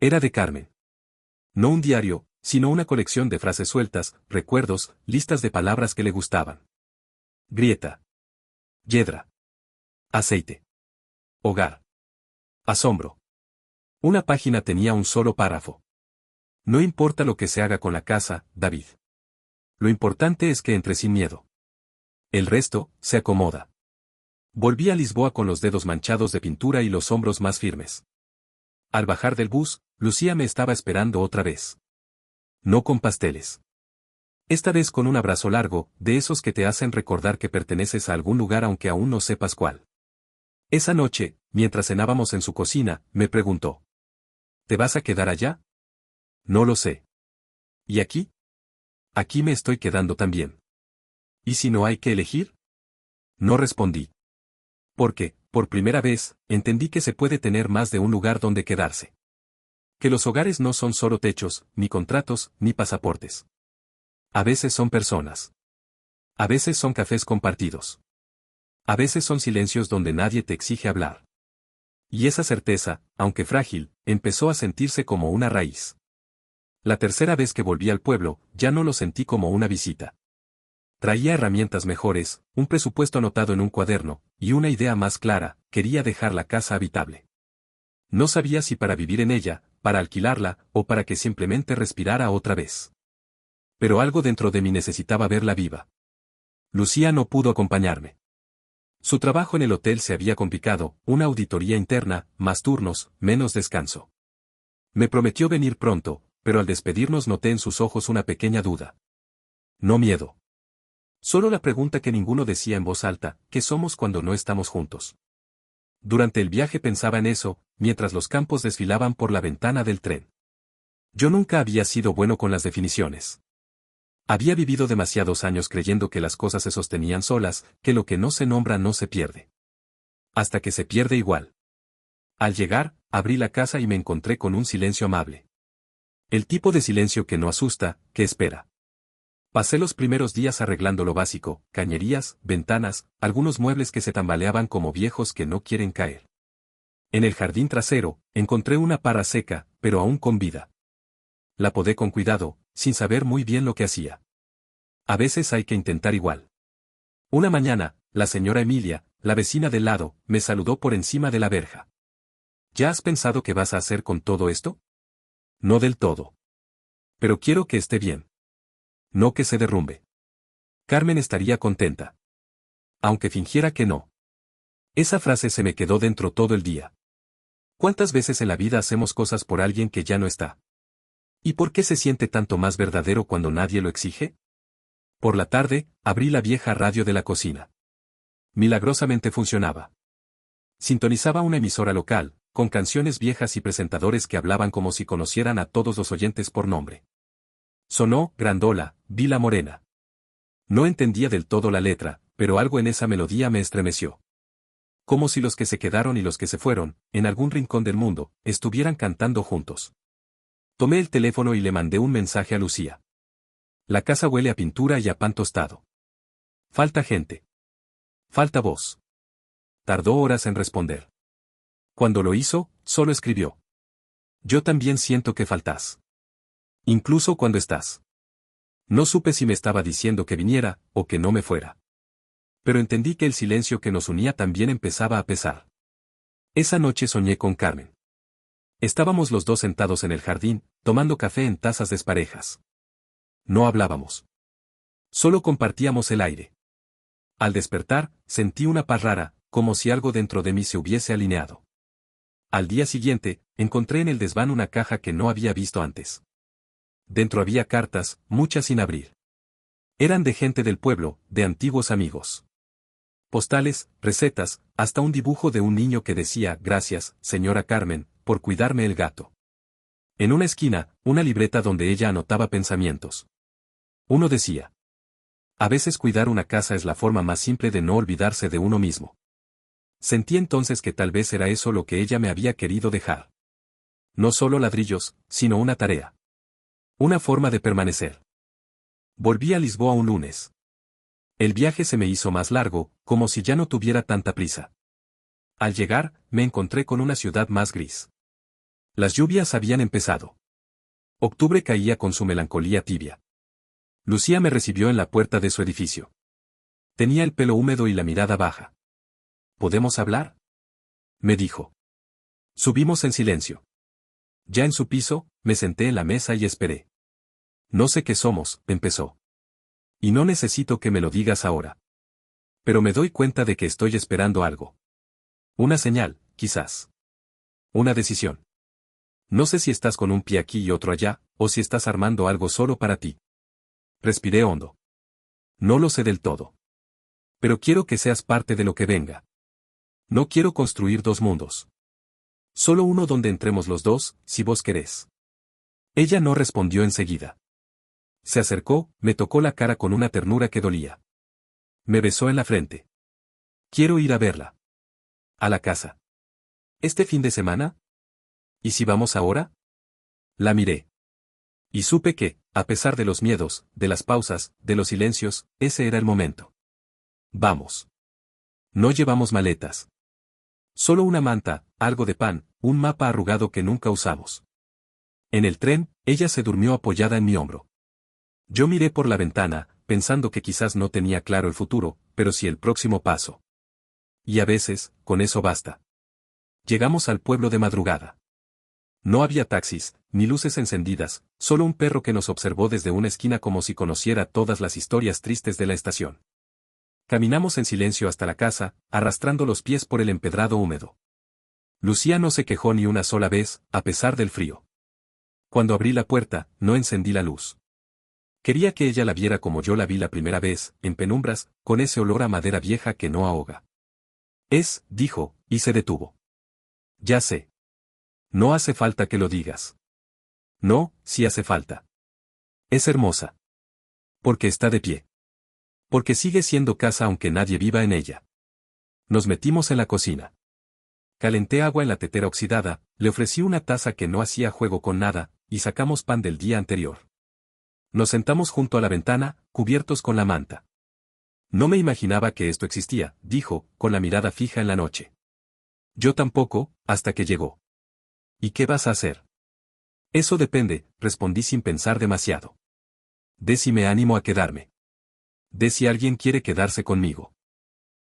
Era de Carmen. No un diario, sino una colección de frases sueltas, recuerdos, listas de palabras que le gustaban. Grieta. Yedra. Aceite. Hogar. Asombro. Una página tenía un solo párrafo. No importa lo que se haga con la casa, David. Lo importante es que entre sin miedo. El resto, se acomoda. Volví a Lisboa con los dedos manchados de pintura y los hombros más firmes. Al bajar del bus, Lucía me estaba esperando otra vez. No con pasteles. Esta vez con un abrazo largo, de esos que te hacen recordar que perteneces a algún lugar aunque aún no sepas cuál. Esa noche, mientras cenábamos en su cocina, me preguntó. ¿Te vas a quedar allá? No lo sé. ¿Y aquí? Aquí me estoy quedando también. ¿Y si no hay que elegir? No respondí. Porque, por primera vez, entendí que se puede tener más de un lugar donde quedarse. Que los hogares no son solo techos, ni contratos, ni pasaportes. A veces son personas. A veces son cafés compartidos. A veces son silencios donde nadie te exige hablar. Y esa certeza, aunque frágil, empezó a sentirse como una raíz. La tercera vez que volví al pueblo, ya no lo sentí como una visita. Traía herramientas mejores, un presupuesto anotado en un cuaderno, y una idea más clara: quería dejar la casa habitable. No sabía si para vivir en ella, para alquilarla, o para que simplemente respirara otra vez. Pero algo dentro de mí necesitaba verla viva. Lucía no pudo acompañarme. Su trabajo en el hotel se había complicado, una auditoría interna, más turnos, menos descanso. Me prometió venir pronto, pero al despedirnos noté en sus ojos una pequeña duda. No miedo. Solo la pregunta que ninguno decía en voz alta: ¿qué somos cuando no estamos juntos? Durante el viaje pensaba en eso, mientras los campos desfilaban por la ventana del tren. Yo nunca había sido bueno con las definiciones. Había vivido demasiados años creyendo que las cosas se sostenían solas, que lo que no se nombra no se pierde. Hasta que se pierde igual. Al llegar, abrí la casa y me encontré con un silencio amable. El tipo de silencio que no asusta, que espera. Pasé los primeros días arreglando lo básico: cañerías, ventanas, algunos muebles que se tambaleaban como viejos que no quieren caer. En el jardín trasero, encontré una parra seca, pero aún con vida. La podé con cuidado, sin saber muy bien lo que hacía. A veces hay que intentar igual. Una mañana, la señora Emilia, la vecina del lado, me saludó por encima de la verja. ¿Ya has pensado qué vas a hacer con todo esto? No del todo. Pero quiero que esté bien. No que se derrumbe. Carmen estaría contenta. Aunque fingiera que no. Esa frase se me quedó dentro todo el día. ¿Cuántas veces en la vida hacemos cosas por alguien que ya no está? ¿Y por qué se siente tanto más verdadero cuando nadie lo exige? Por la tarde, abrí la vieja radio de la cocina. Milagrosamente funcionaba. Sintonizaba una emisora local, con canciones viejas y presentadores que hablaban como si conocieran a todos los oyentes por nombre. Sonó Grandola, Vila Morena. No entendía del todo la letra, pero algo en esa melodía me estremeció. Como si los que se quedaron y los que se fueron, en algún rincón del mundo, estuvieran cantando juntos. Tomé el teléfono y le mandé un mensaje a Lucía. La casa huele a pintura y a pan tostado. Falta gente. Falta voz. Tardó horas en responder. Cuando lo hizo, solo escribió: yo también siento que faltas. Incluso cuando estás. No supe si me estaba diciendo que viniera, o que no me fuera. Pero entendí que el silencio que nos unía también empezaba a pesar. Esa noche soñé con Carmen. Estábamos los dos sentados en el jardín, tomando café en tazas desparejas. No hablábamos. Solo compartíamos el aire. Al despertar, sentí una paz rara, como si algo dentro de mí se hubiese alineado. Al día siguiente, encontré en el desván una caja que no había visto antes. Dentro había cartas, muchas sin abrir. Eran de gente del pueblo, de antiguos amigos. Postales, recetas, hasta un dibujo de un niño que decía: gracias, señora Carmen, por cuidarme el gato. En una esquina, una libreta donde ella anotaba pensamientos. Uno decía: a veces cuidar una casa es la forma más simple de no olvidarse de uno mismo. Sentí entonces que tal vez era eso lo que ella me había querido dejar. No solo ladrillos, sino una tarea. Una forma de permanecer. Volví a Lisboa un lunes. El viaje se me hizo más largo, como si ya no tuviera tanta prisa. Al llegar, me encontré con una ciudad más gris. Las lluvias habían empezado. Octubre caía con su melancolía tibia. Lucía me recibió en la puerta de su edificio. Tenía el pelo húmedo y la mirada baja. ¿Podemos hablar?, me dijo. Subimos en silencio. Ya en su piso, me senté en la mesa y esperé. No sé qué somos, empezó. Y no necesito que me lo digas ahora. Pero me doy cuenta de que estoy esperando algo. Una señal, quizás. Una decisión. No sé si estás con un pie aquí y otro allá, o si estás armando algo solo para ti. Respiré hondo. No lo sé del todo. Pero quiero que seas parte de lo que venga. No quiero construir dos mundos. Solo uno donde entremos los dos, si vos querés. Ella no respondió enseguida. Se acercó, me tocó la cara con una ternura que dolía. Me besó en la frente. Quiero ir a verla. A la casa. ¿Este fin de semana? ¿Y si vamos ahora? La miré. Y supe que, a pesar de los miedos, de las pausas, de los silencios, ese era el momento. Vamos. No llevamos maletas. Solo una manta, algo de pan, un mapa arrugado que nunca usamos. En el tren, ella se durmió apoyada en mi hombro. Yo miré por la ventana, pensando que quizás no tenía claro el futuro, pero sí el próximo paso. Y a veces, con eso basta. Llegamos al pueblo de madrugada. No había taxis, ni luces encendidas, solo un perro que nos observó desde una esquina como si conociera todas las historias tristes de la estación. Caminamos en silencio hasta la casa, arrastrando los pies por el empedrado húmedo. Lucía no se quejó ni una sola vez, a pesar del frío. Cuando abrí la puerta, no encendí la luz. Quería que ella la viera como yo la vi la primera vez, en penumbras, con ese olor a madera vieja que no ahoga. Dijo, y se detuvo. Ya sé. No hace falta que lo digas. No, sí hace falta. Es hermosa. Porque está de pie. Porque sigue siendo casa aunque nadie viva en ella. Nos metimos en la cocina. Calenté agua en la tetera oxidada, le ofrecí una taza que no hacía juego con nada, y sacamos pan del día anterior. Nos sentamos junto a la ventana, cubiertos con la manta. No me imaginaba que esto existía, dijo, con la mirada fija en la noche. Yo tampoco, hasta que llegó. ¿Y qué vas a hacer? Eso depende, respondí sin pensar demasiado. De si me animo a quedarme. De si alguien quiere quedarse conmigo.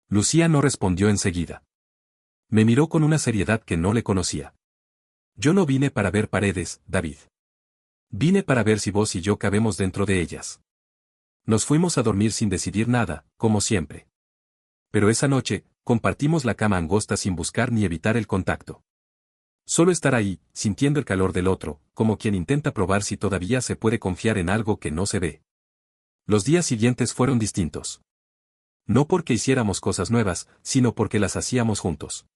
Lucía no respondió enseguida. Me miró con una seriedad que no le conocía. Yo no vine para ver paredes, David. Vine para ver si vos y yo cabemos dentro de ellas. Nos fuimos a dormir sin decidir nada, como siempre. Pero esa noche, compartimos la cama angosta sin buscar ni evitar el contacto. Solo estar ahí, sintiendo el calor del otro, como quien intenta probar si todavía se puede confiar en algo que no se ve. Los días siguientes fueron distintos. No porque hiciéramos cosas nuevas, sino porque las hacíamos juntos.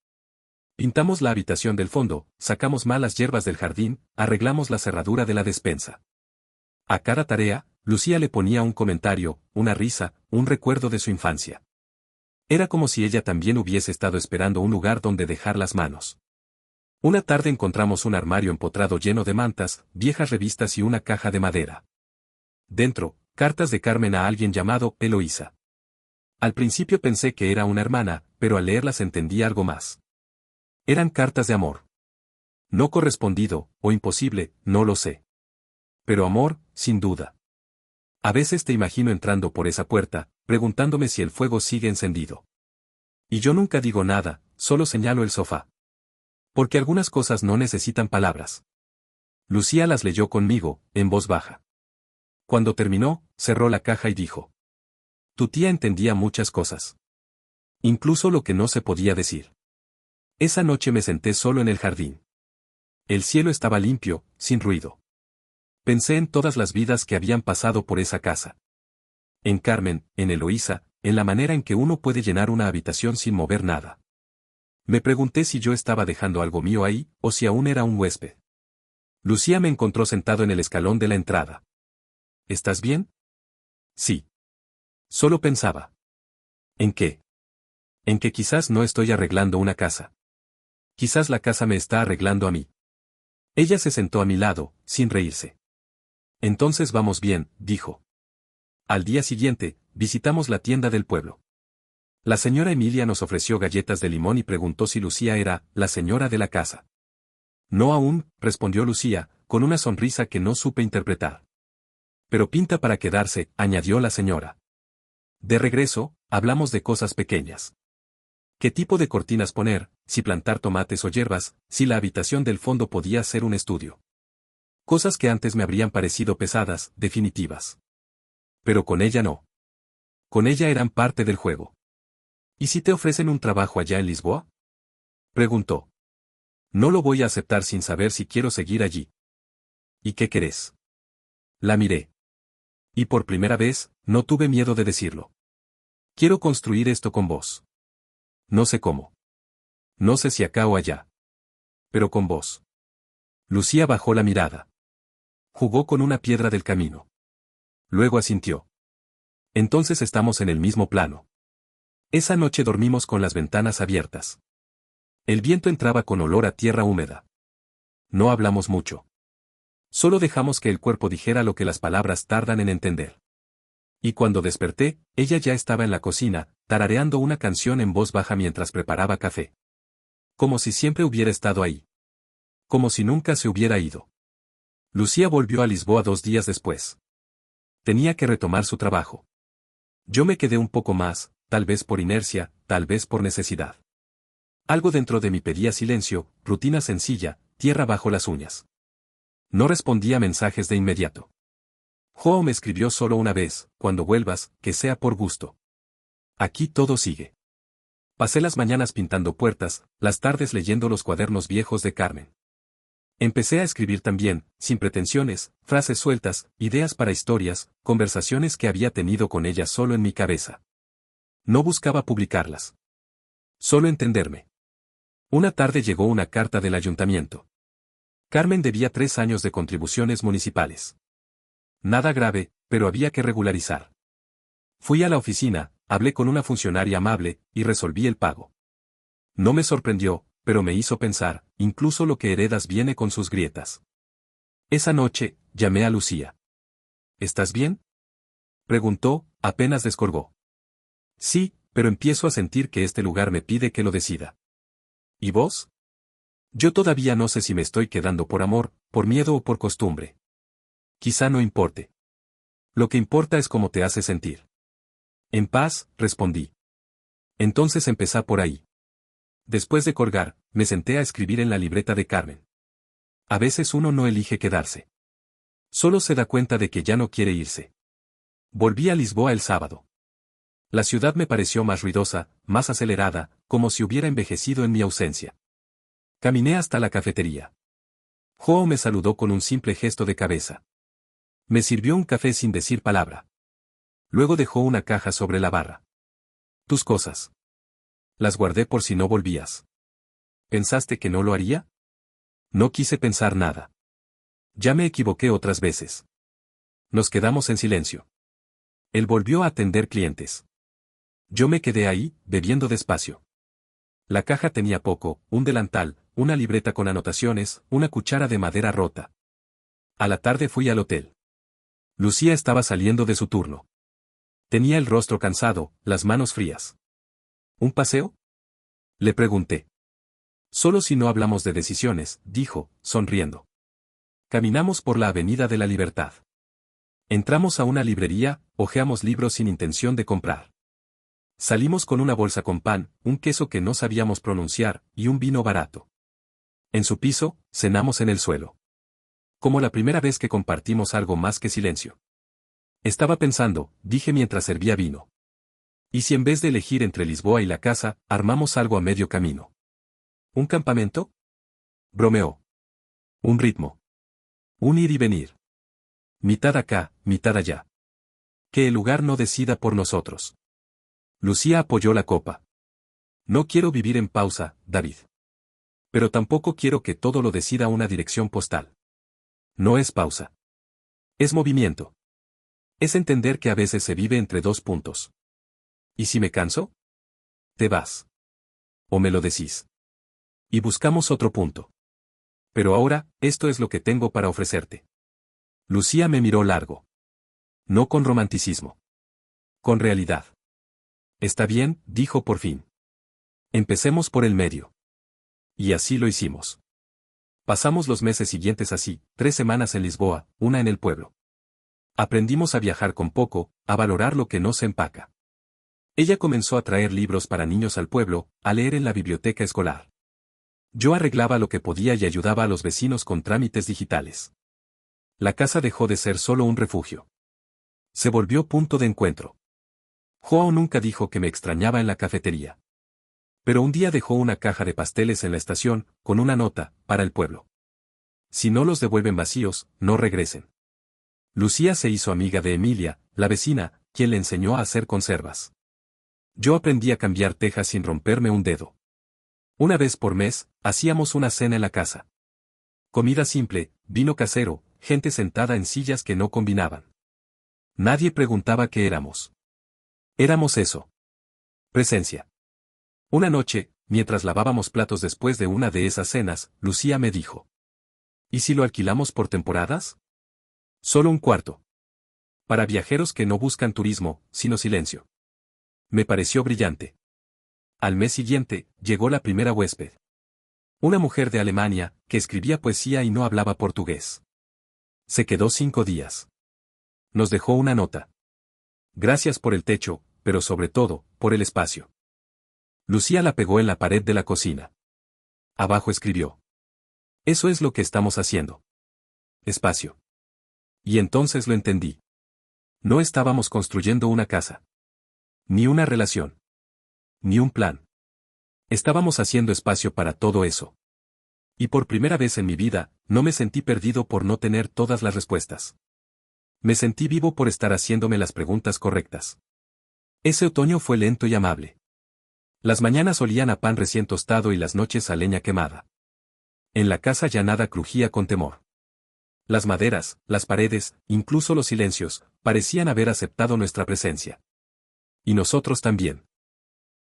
Pintamos la habitación del fondo, sacamos malas hierbas del jardín, arreglamos la cerradura de la despensa. A cada tarea, Lucía le ponía un comentario, una risa, un recuerdo de su infancia. Era como si ella también hubiese estado esperando un lugar donde dejar las manos. Una tarde encontramos un armario empotrado lleno de mantas, viejas revistas y una caja de madera. Dentro, cartas de Carmen a alguien llamado Eloísa. Al principio pensé que era una hermana, pero al leerlas entendí algo más. Eran cartas de amor. No correspondido, o imposible, no lo sé. Pero amor, sin duda. A veces te imagino entrando por esa puerta, preguntándome si el fuego sigue encendido. Y yo nunca digo nada, solo señalo el sofá. Porque algunas cosas no necesitan palabras. Lucía las leyó conmigo, en voz baja. Cuando terminó, cerró la caja y dijo. Tu tía entendía muchas cosas. Incluso lo que no se podía decir. Esa noche me senté solo en el jardín. El cielo estaba limpio, sin ruido. Pensé en todas las vidas que habían pasado por esa casa. En Carmen, en Eloísa, en la manera en que uno puede llenar una habitación sin mover nada. Me pregunté si yo estaba dejando algo mío ahí, o si aún era un huésped. Lucía me encontró sentado en el escalón de la entrada. ¿Estás bien? Sí. Solo pensaba. ¿En qué? En que quizás no estoy arreglando una casa. Quizás la casa me está arreglando a mí. Ella se sentó a mi lado, sin reírse. Entonces vamos bien, dijo. Al día siguiente, visitamos la tienda del pueblo. La señora Emilia nos ofreció galletas de limón y preguntó si Lucía era la señora de la casa. No aún, respondió Lucía, con una sonrisa que no supe interpretar. Pero pinta para quedarse, añadió la señora. De regreso, hablamos de cosas pequeñas. ¿Qué tipo de cortinas poner, si plantar tomates o hierbas, si la habitación del fondo podía ser un estudio? Cosas que antes me habrían parecido pesadas, definitivas. Pero con ella no. Con ella eran parte del juego. ¿Y si te ofrecen un trabajo allá en Lisboa? Preguntó. No lo voy a aceptar sin saber si quiero seguir allí. ¿Y qué querés? La miré. Y por primera vez, no tuve miedo de decirlo. Quiero construir esto con vos. No sé cómo. No sé si acá o allá. Pero con vos. Lucía bajó la mirada. Jugó con una piedra del camino. Luego asintió. Entonces estamos en el mismo plano. Esa noche dormimos con las ventanas abiertas. El viento entraba con olor a tierra húmeda. No hablamos mucho. Solo dejamos que el cuerpo dijera lo que las palabras tardan en entender. Y cuando desperté, ella ya estaba en la cocina, tarareando una canción en voz baja mientras preparaba café. Como si siempre hubiera estado ahí. Como si nunca se hubiera ido. Lucía volvió a Lisboa 2 días después. Tenía que retomar su trabajo. Yo me quedé un poco más, tal vez por inercia, tal vez por necesidad. Algo dentro de mí pedía silencio, rutina sencilla, tierra bajo las uñas. No respondía mensajes de inmediato. Joao me escribió solo una vez: cuando vuelvas, que sea por gusto. Aquí todo sigue. Pasé las mañanas pintando puertas, las tardes leyendo los cuadernos viejos de Carmen. Empecé a escribir también, sin pretensiones, frases sueltas, ideas para historias, conversaciones que había tenido con ella solo en mi cabeza. No buscaba publicarlas. Solo entenderme. Una tarde llegó una carta del ayuntamiento. Carmen debía 3 años de contribuciones municipales. Nada grave, pero había que regularizar. Fui a la oficina, hablé con una funcionaria amable, y resolví el pago. No me sorprendió, pero me hizo pensar: incluso lo que heredas viene con sus grietas. Esa noche, llamé a Lucía. ¿Estás bien?, preguntó, apenas descolgó. Sí, pero empiezo a sentir que este lugar me pide que lo decida. ¿Y vos? Yo todavía no sé si me estoy quedando por amor, por miedo o por costumbre. Quizá no importe. Lo que importa es cómo te hace sentir. En paz, respondí. Entonces empezá por ahí. Después de colgar, me senté a escribir en la libreta de Carmen. A veces uno no elige quedarse. Solo se da cuenta de que ya no quiere irse. Volví a Lisboa el sábado. La ciudad me pareció más ruidosa, más acelerada, como si hubiera envejecido en mi ausencia. Caminé hasta la cafetería. Joao me saludó con un simple gesto de cabeza. Me sirvió un café sin decir palabra. Luego dejó una caja sobre la barra. Tus cosas. Las guardé por si no volvías. ¿Pensaste que no lo haría? No quise pensar nada. Ya me equivoqué otras veces. Nos quedamos en silencio. Él volvió a atender clientes. Yo me quedé ahí, bebiendo despacio. La caja tenía poco: un delantal, una libreta con anotaciones, una cuchara de madera rota. A la tarde fui al hotel. Lucía estaba saliendo de su turno. Tenía el rostro cansado, las manos frías. ¿Un paseo?, le pregunté. Solo si no hablamos de decisiones, dijo, sonriendo. Caminamos por la Avenida de la Libertad. Entramos a una librería, hojeamos libros sin intención de comprar. Salimos con una bolsa con pan, un queso que no sabíamos pronunciar, y un vino barato. En su piso, cenamos en el suelo. Como la primera vez que compartimos algo más que silencio. Estaba pensando, dije mientras servía vino. ¿Y si en vez de elegir entre Lisboa y la casa, armamos algo a medio camino? ¿Un campamento?, bromeó. Un ritmo. Un ir y venir. Mitad acá, mitad allá. Que el lugar no decida por nosotros. Lucía apoyó la copa. No quiero vivir en pausa, David. Pero tampoco quiero que todo lo decida una dirección postal. No es pausa. Es movimiento. Es entender que a veces se vive entre 2 puntos. ¿Y si me canso? Te vas. O me lo decís. Y buscamos otro punto. Pero ahora, esto es lo que tengo para ofrecerte. Lucía me miró largo. No con romanticismo. Con realidad. Está bien, dijo por fin. Empecemos por el medio. Y así lo hicimos. Pasamos los meses siguientes así: 3 semanas en Lisboa, una en el pueblo. Aprendimos a viajar con poco, a valorar lo que no se empaca. Ella comenzó a traer libros para niños al pueblo, a leer en la biblioteca escolar. Yo arreglaba lo que podía y ayudaba a los vecinos con trámites digitales. La casa dejó de ser solo un refugio. Se volvió punto de encuentro. Joao nunca dijo que me extrañaba en la cafetería. Pero un día dejó una caja de pasteles en la estación, con una nota, para el pueblo. Si no los devuelven vacíos, no regresen. Lucía se hizo amiga de Emilia, la vecina, quien le enseñó a hacer conservas. Yo aprendí a cambiar tejas sin romperme un dedo. Una vez por mes, hacíamos una cena en la casa. Comida simple, vino casero, gente sentada en sillas que no combinaban. Nadie preguntaba qué éramos. Éramos eso. Presencia. Una noche, mientras lavábamos platos después de una de esas cenas, Lucía me dijo: ¿Y si lo alquilamos por temporadas? Solo un cuarto. Para viajeros que no buscan turismo, sino silencio. Me pareció brillante. Al mes siguiente, llegó la primera huésped. Una mujer de Alemania, que escribía poesía y no hablaba portugués. Se quedó 5 días. Nos dejó una nota. Gracias por el techo, pero sobre todo, por el espacio. Lucía la pegó en la pared de la cocina. Abajo escribió. Eso es lo que estamos haciendo. Espacio. Y entonces lo entendí. No estábamos construyendo una casa. Ni una relación. Ni un plan. Estábamos haciendo espacio para todo eso. Y por primera vez en mi vida, no me sentí perdido por no tener todas las respuestas. Me sentí vivo por estar haciéndome las preguntas correctas. Ese otoño fue lento y amable. Las mañanas olían a pan recién tostado y las noches a leña quemada. En la casa ya nada crujía con temor. Las maderas, las paredes, incluso los silencios, parecían haber aceptado nuestra presencia. Y nosotros también.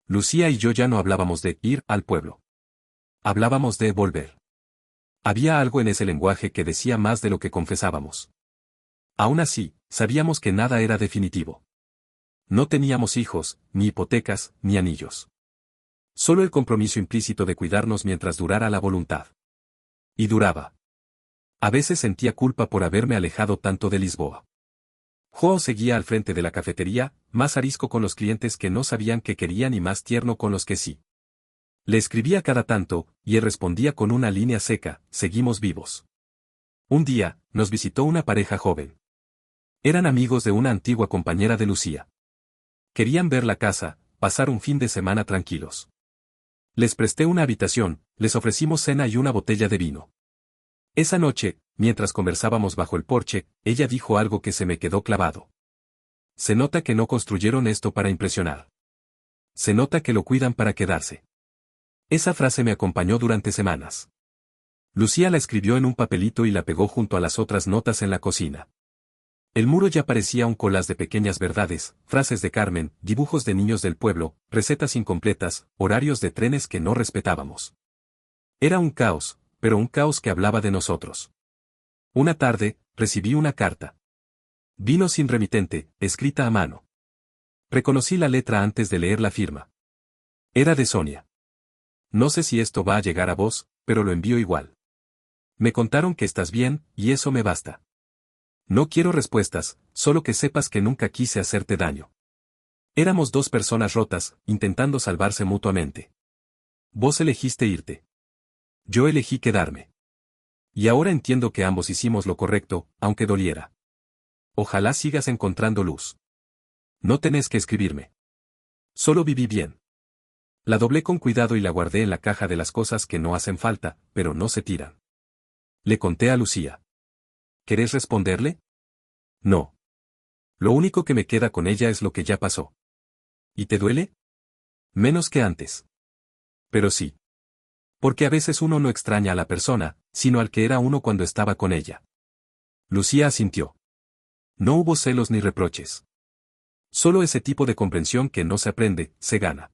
Lucía y yo ya no hablábamos de ir al pueblo. Hablábamos de volver. Había algo en ese lenguaje que decía más de lo que confesábamos. Aún así, sabíamos que nada era definitivo. No teníamos hijos, ni hipotecas, ni anillos. Solo el compromiso implícito de cuidarnos mientras durara la voluntad. Y duraba. A veces sentía culpa por haberme alejado tanto de Lisboa. Joao seguía al frente de la cafetería, más arisco con los clientes que no sabían qué querían y más tierno con los que sí. Le escribía cada tanto, y él respondía con una línea seca: seguimos vivos. Un día, nos visitó una pareja joven. Eran amigos de una antigua compañera de Lucía. Querían ver la casa, pasar un fin de semana tranquilos. Les presté una habitación, les ofrecimos cena y una botella de vino. Esa noche, mientras conversábamos bajo el porche, ella dijo algo que se me quedó clavado. Se nota que no construyeron esto para impresionar. Se nota que lo cuidan para quedarse. Esa frase me acompañó durante semanas. Lucía la escribió en un papelito y la pegó junto a las otras notas en la cocina. El muro ya parecía un collage de pequeñas verdades, frases de Carmen, dibujos de niños del pueblo, recetas incompletas, horarios de trenes que no respetábamos. Era un caos, pero un caos que hablaba de nosotros. Una tarde, recibí una carta. Vino sin remitente, escrita a mano. Reconocí la letra antes de leer la firma. Era de Sonia. No sé si esto va a llegar a vos, pero lo envío igual. Me contaron que estás bien, y eso me basta. No quiero respuestas, solo que sepas que nunca quise hacerte daño. Éramos 2 personas rotas, intentando salvarse mutuamente. Vos elegiste irte. Yo elegí quedarme. Y ahora entiendo que ambos hicimos lo correcto, aunque doliera. Ojalá sigas encontrando luz. No tenés que escribirme. Solo viví bien. La doblé con cuidado y la guardé en la caja de las cosas que no hacen falta, pero no se tiran. Le conté a Lucía. ¿Querés responderle? No. Lo único que me queda con ella es lo que ya pasó. ¿Y te duele? Menos que antes. Pero sí. Porque a veces uno no extraña a la persona, sino al que era uno cuando estaba con ella. Lucía asintió. No hubo celos ni reproches. Solo ese tipo de comprensión que no se aprende, se gana.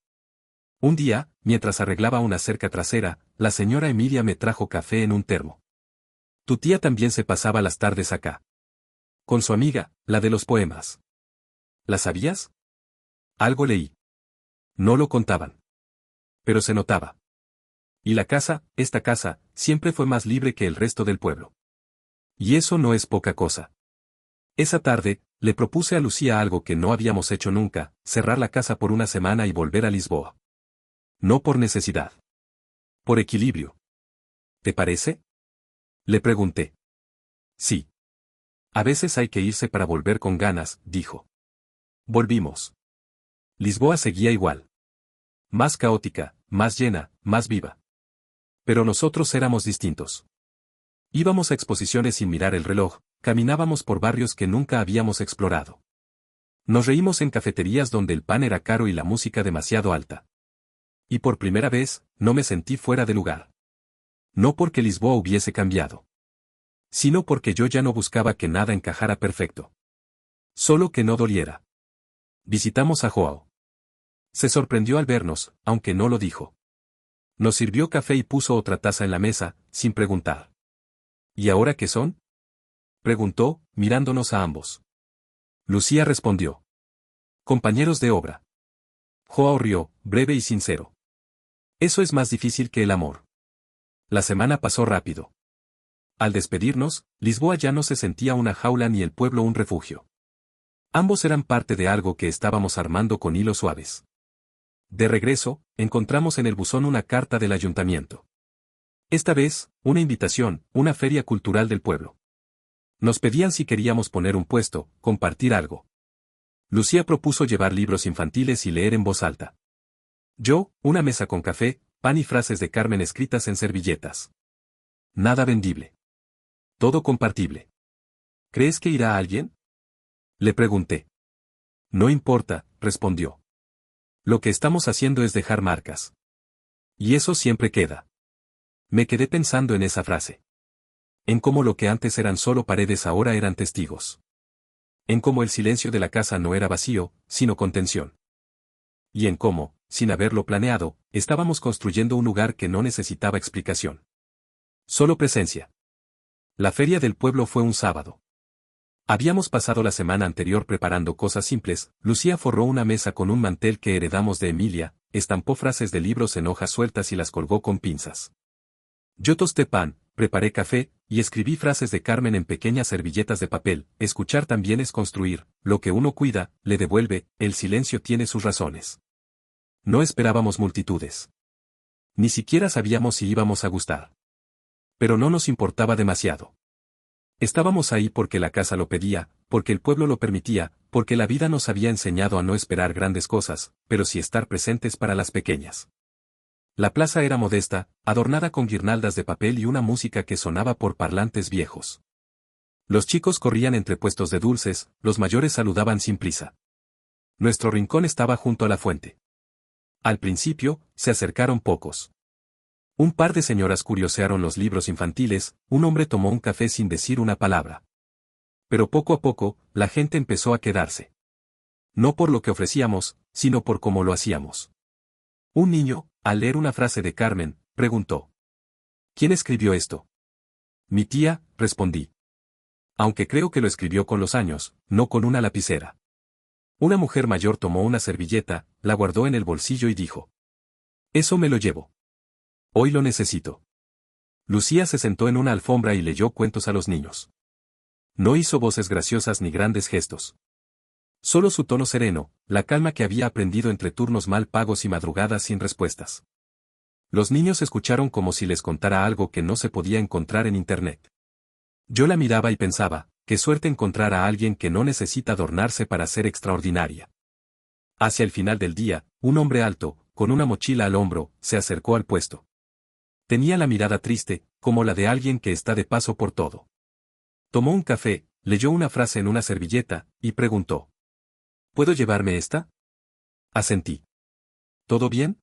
Un día, mientras arreglaba una cerca trasera, la señora Emilia me trajo café en un termo. Tu tía también se pasaba las tardes acá. Con su amiga, la de los poemas. ¿La sabías? Algo leí. No lo contaban. Pero se notaba. Y la casa, esta casa, siempre fue más libre que el resto del pueblo. Y eso no es poca cosa. Esa tarde, le propuse a Lucía algo que no habíamos hecho nunca: cerrar la casa por una semana y volver a Lisboa. No por necesidad. Por equilibrio. ¿Te parece? Le pregunté. Sí. A veces hay que irse para volver con ganas, dijo. Volvimos. Lisboa seguía igual. Más caótica, más llena, más viva. Pero nosotros éramos distintos. Íbamos a exposiciones sin mirar el reloj, caminábamos por barrios que nunca habíamos explorado. Nos reímos en cafeterías donde el pan era caro y la música demasiado alta. Y por primera vez, no me sentí fuera de lugar. No porque Lisboa hubiese cambiado. Sino porque yo ya no buscaba que nada encajara perfecto. Solo que no doliera. Visitamos a Joao. Se sorprendió al vernos, aunque no lo dijo. Nos sirvió café y puso otra taza en la mesa, sin preguntar. ¿Y ahora qué son? Preguntó, mirándonos a ambos. Lucía respondió. Compañeros de obra. Joao rió, breve y sincero. Eso es más difícil que el amor. La semana pasó rápido. Al despedirnos, Lisboa ya no se sentía una jaula ni el pueblo un refugio. Ambos eran parte de algo que estábamos armando con hilos suaves. De regreso, encontramos en el buzón una carta del ayuntamiento. Esta vez, una invitación, una feria cultural del pueblo. Nos pedían si queríamos poner un puesto, compartir algo. Lucía propuso llevar libros infantiles y leer en voz alta. Yo, una mesa con café, pan y frases de Carmen escritas en servilletas. Nada vendible. Todo compartible. ¿Crees que irá alguien? Le pregunté. No importa, respondió. Lo que estamos haciendo es dejar marcas. Y eso siempre queda. Me quedé pensando en esa frase. En cómo lo que antes eran solo paredes ahora eran testigos. En cómo el silencio de la casa no era vacío, sino contención. Y en cómo, sin haberlo planeado, estábamos construyendo un lugar que no necesitaba explicación. Solo presencia. La feria del pueblo fue un sábado. Habíamos pasado la semana anterior preparando cosas simples. Lucía forró una mesa con un mantel que heredamos de Emilia, estampó frases de libros en hojas sueltas y las colgó con pinzas. Yo tosté pan, preparé café, y escribí frases de Carmen en pequeñas servilletas de papel. Escuchar también es construir, lo que uno cuida, le devuelve, el silencio tiene sus razones. No esperábamos multitudes. Ni siquiera sabíamos si íbamos a gustar. Pero no nos importaba demasiado. Estábamos ahí porque la casa lo pedía, porque el pueblo lo permitía, porque la vida nos había enseñado a no esperar grandes cosas, pero sí estar presentes para las pequeñas. La plaza era modesta, adornada con guirnaldas de papel y una música que sonaba por parlantes viejos. Los chicos corrían entre puestos de dulces, los mayores saludaban sin prisa. Nuestro rincón estaba junto a la fuente. Al principio, se acercaron pocos. Un par de señoras curiosearon los libros infantiles, un hombre tomó un café sin decir una palabra. Pero poco a poco, la gente empezó a quedarse. No por lo que ofrecíamos, sino por cómo lo hacíamos. Un niño, al leer una frase de Carmen, preguntó. ¿Quién escribió esto? Mi tía, respondí. Aunque creo que lo escribió con los años, no con una lapicera. Una mujer mayor tomó una servilleta, la guardó en el bolsillo y dijo. Eso me lo llevo. Hoy lo necesito. Lucía se sentó en una alfombra y leyó cuentos a los niños. No hizo voces graciosas ni grandes gestos. Solo su tono sereno, la calma que había aprendido entre turnos mal pagos y madrugadas sin respuestas. Los niños escucharon como si les contara algo que no se podía encontrar en internet. Yo la miraba y pensaba, qué suerte encontrar a alguien que no necesita adornarse para ser extraordinaria. Hacia el final del día, un hombre alto, con una mochila al hombro, se acercó al puesto. Tenía la mirada triste, como la de alguien que está de paso por todo. Tomó un café, leyó una frase en una servilleta, y preguntó. ¿Puedo llevarme esta? Asentí. ¿Todo bien?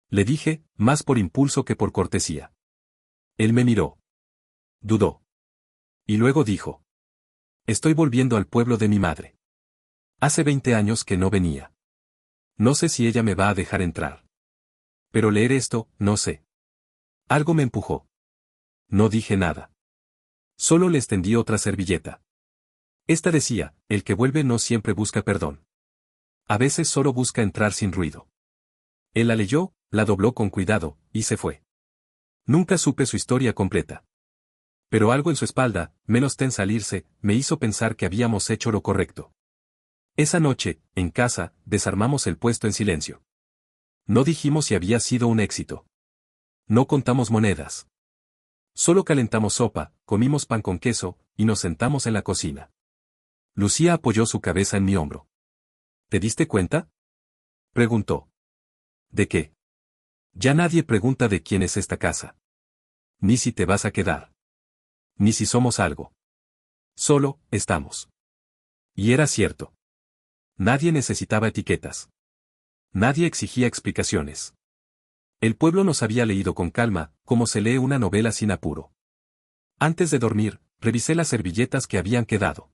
Le dije, más por impulso que por cortesía. Él me miró. Dudó. Y luego dijo. Estoy volviendo al pueblo de mi madre. Hace 20 años que no venía. No sé si ella me va a dejar entrar. Pero leer esto, no sé. Algo me empujó. No dije nada. Solo le extendí otra servilleta. Esta decía, el que vuelve no siempre busca perdón. A veces solo busca entrar sin ruido. Él la leyó, la dobló con cuidado, y se fue. Nunca supe su historia completa. Pero algo en su espalda, menos tensa al irse, me hizo pensar que habíamos hecho lo correcto. Esa noche, en casa, desarmamos el puesto en silencio. No dijimos si había sido un éxito. No contamos monedas. Solo calentamos sopa, comimos pan con queso, y nos sentamos en la cocina. Lucía apoyó su cabeza en mi hombro. ¿Te diste cuenta? Preguntó. ¿De qué? Ya nadie pregunta de quién es esta casa. Ni si te vas a quedar. Ni si somos algo. Solo, estamos. Y era cierto. Nadie necesitaba etiquetas. Nadie exigía explicaciones. El pueblo nos había leído con calma, como se lee una novela sin apuro. Antes de dormir, revisé las servilletas que habían quedado.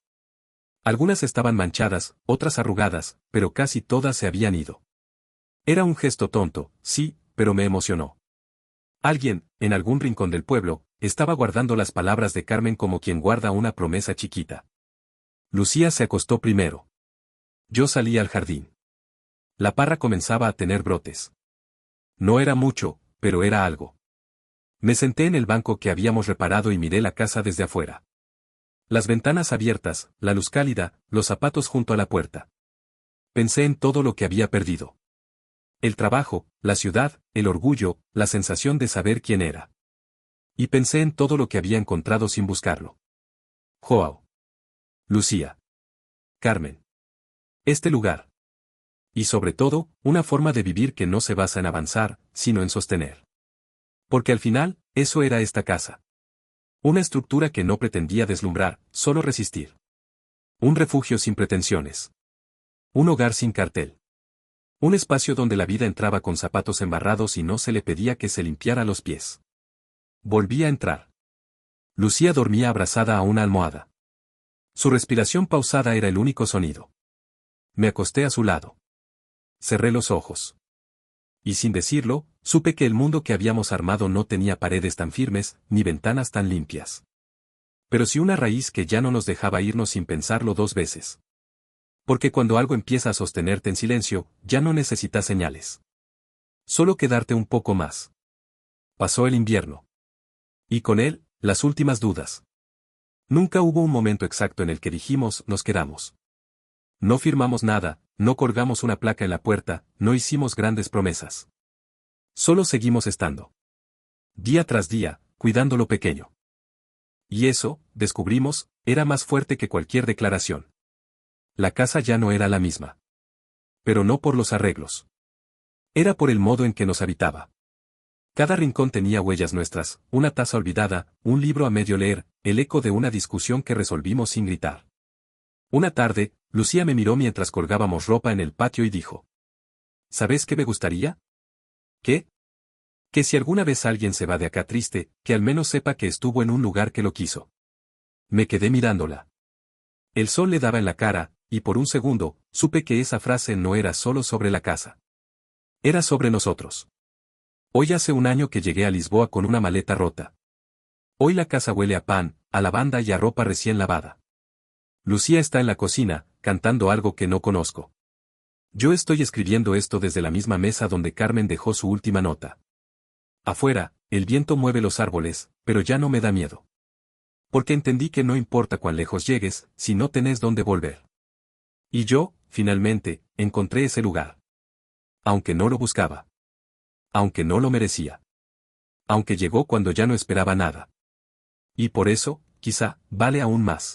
Algunas estaban manchadas, otras arrugadas, pero casi todas se habían ido. Era un gesto tonto, sí, pero me emocionó. Alguien, en algún rincón del pueblo, estaba guardando las palabras de Carmen como quien guarda una promesa chiquita. Lucía se acostó primero. Yo salí al jardín. La parra comenzaba a tener brotes. No era mucho, pero era algo. Me senté en el banco que habíamos reparado y miré la casa desde afuera. Las ventanas abiertas, la luz cálida, los zapatos junto a la puerta. Pensé en todo lo que había perdido. El trabajo, la ciudad, el orgullo, la sensación de saber quién era. Y pensé en todo lo que había encontrado sin buscarlo. Joao. Lucía. Carmen. Este lugar. Y sobre todo, una forma de vivir que no se basa en avanzar, sino en sostener. Porque al final, eso era esta casa. Una estructura que no pretendía deslumbrar, solo resistir. Un refugio sin pretensiones. Un hogar sin cartel. Un espacio donde la vida entraba con zapatos embarrados y no se le pedía que se limpiara los pies. Volví a entrar. Lucía dormía abrazada a una almohada. Su respiración pausada era el único sonido. Me acosté a su lado. Cerré los ojos. Y sin decirlo, supe que el mundo que habíamos armado no tenía paredes tan firmes, ni ventanas tan limpias. Pero sí una raíz que ya no nos dejaba irnos sin pensarlo dos veces. Porque cuando algo empieza a sostenerte en silencio, ya no necesitas señales. Solo quedarte un poco más. Pasó el invierno. Y con él, las últimas dudas. Nunca hubo un momento exacto en el que dijimos, nos quedamos. No firmamos nada, no colgamos una placa en la puerta, no hicimos grandes promesas. Solo seguimos estando. Día tras día, cuidando lo pequeño. Y eso, descubrimos, era más fuerte que cualquier declaración. La casa ya no era la misma. Pero no por los arreglos. Era por el modo en que nos habitaba. Cada rincón tenía huellas nuestras, una taza olvidada, un libro a medio leer, el eco de una discusión que resolvimos sin gritar. Una tarde, Lucía me miró mientras colgábamos ropa en el patio y dijo: ¿Sabes qué me gustaría? ¿Qué? Que si alguna vez alguien se va de acá triste, que al menos sepa que estuvo en un lugar que lo quiso. Me quedé mirándola. El sol le daba en la cara, y por un segundo, supe que esa frase no era solo sobre la casa. Era sobre nosotros. Hoy hace un año que llegué a Lisboa con una maleta rota. Hoy la casa huele a pan, a lavanda y a ropa recién lavada. Lucía está en la cocina, cantando algo que no conozco. Yo estoy escribiendo esto desde la misma mesa donde Carmen dejó su última nota. Afuera, el viento mueve los árboles, pero ya no me da miedo. Porque entendí que no importa cuán lejos llegues, si no tenés dónde volver. Y yo, finalmente, encontré ese lugar. Aunque no lo buscaba. Aunque no lo merecía. Aunque llegó cuando ya no esperaba nada. Y por eso, quizá, vale aún más.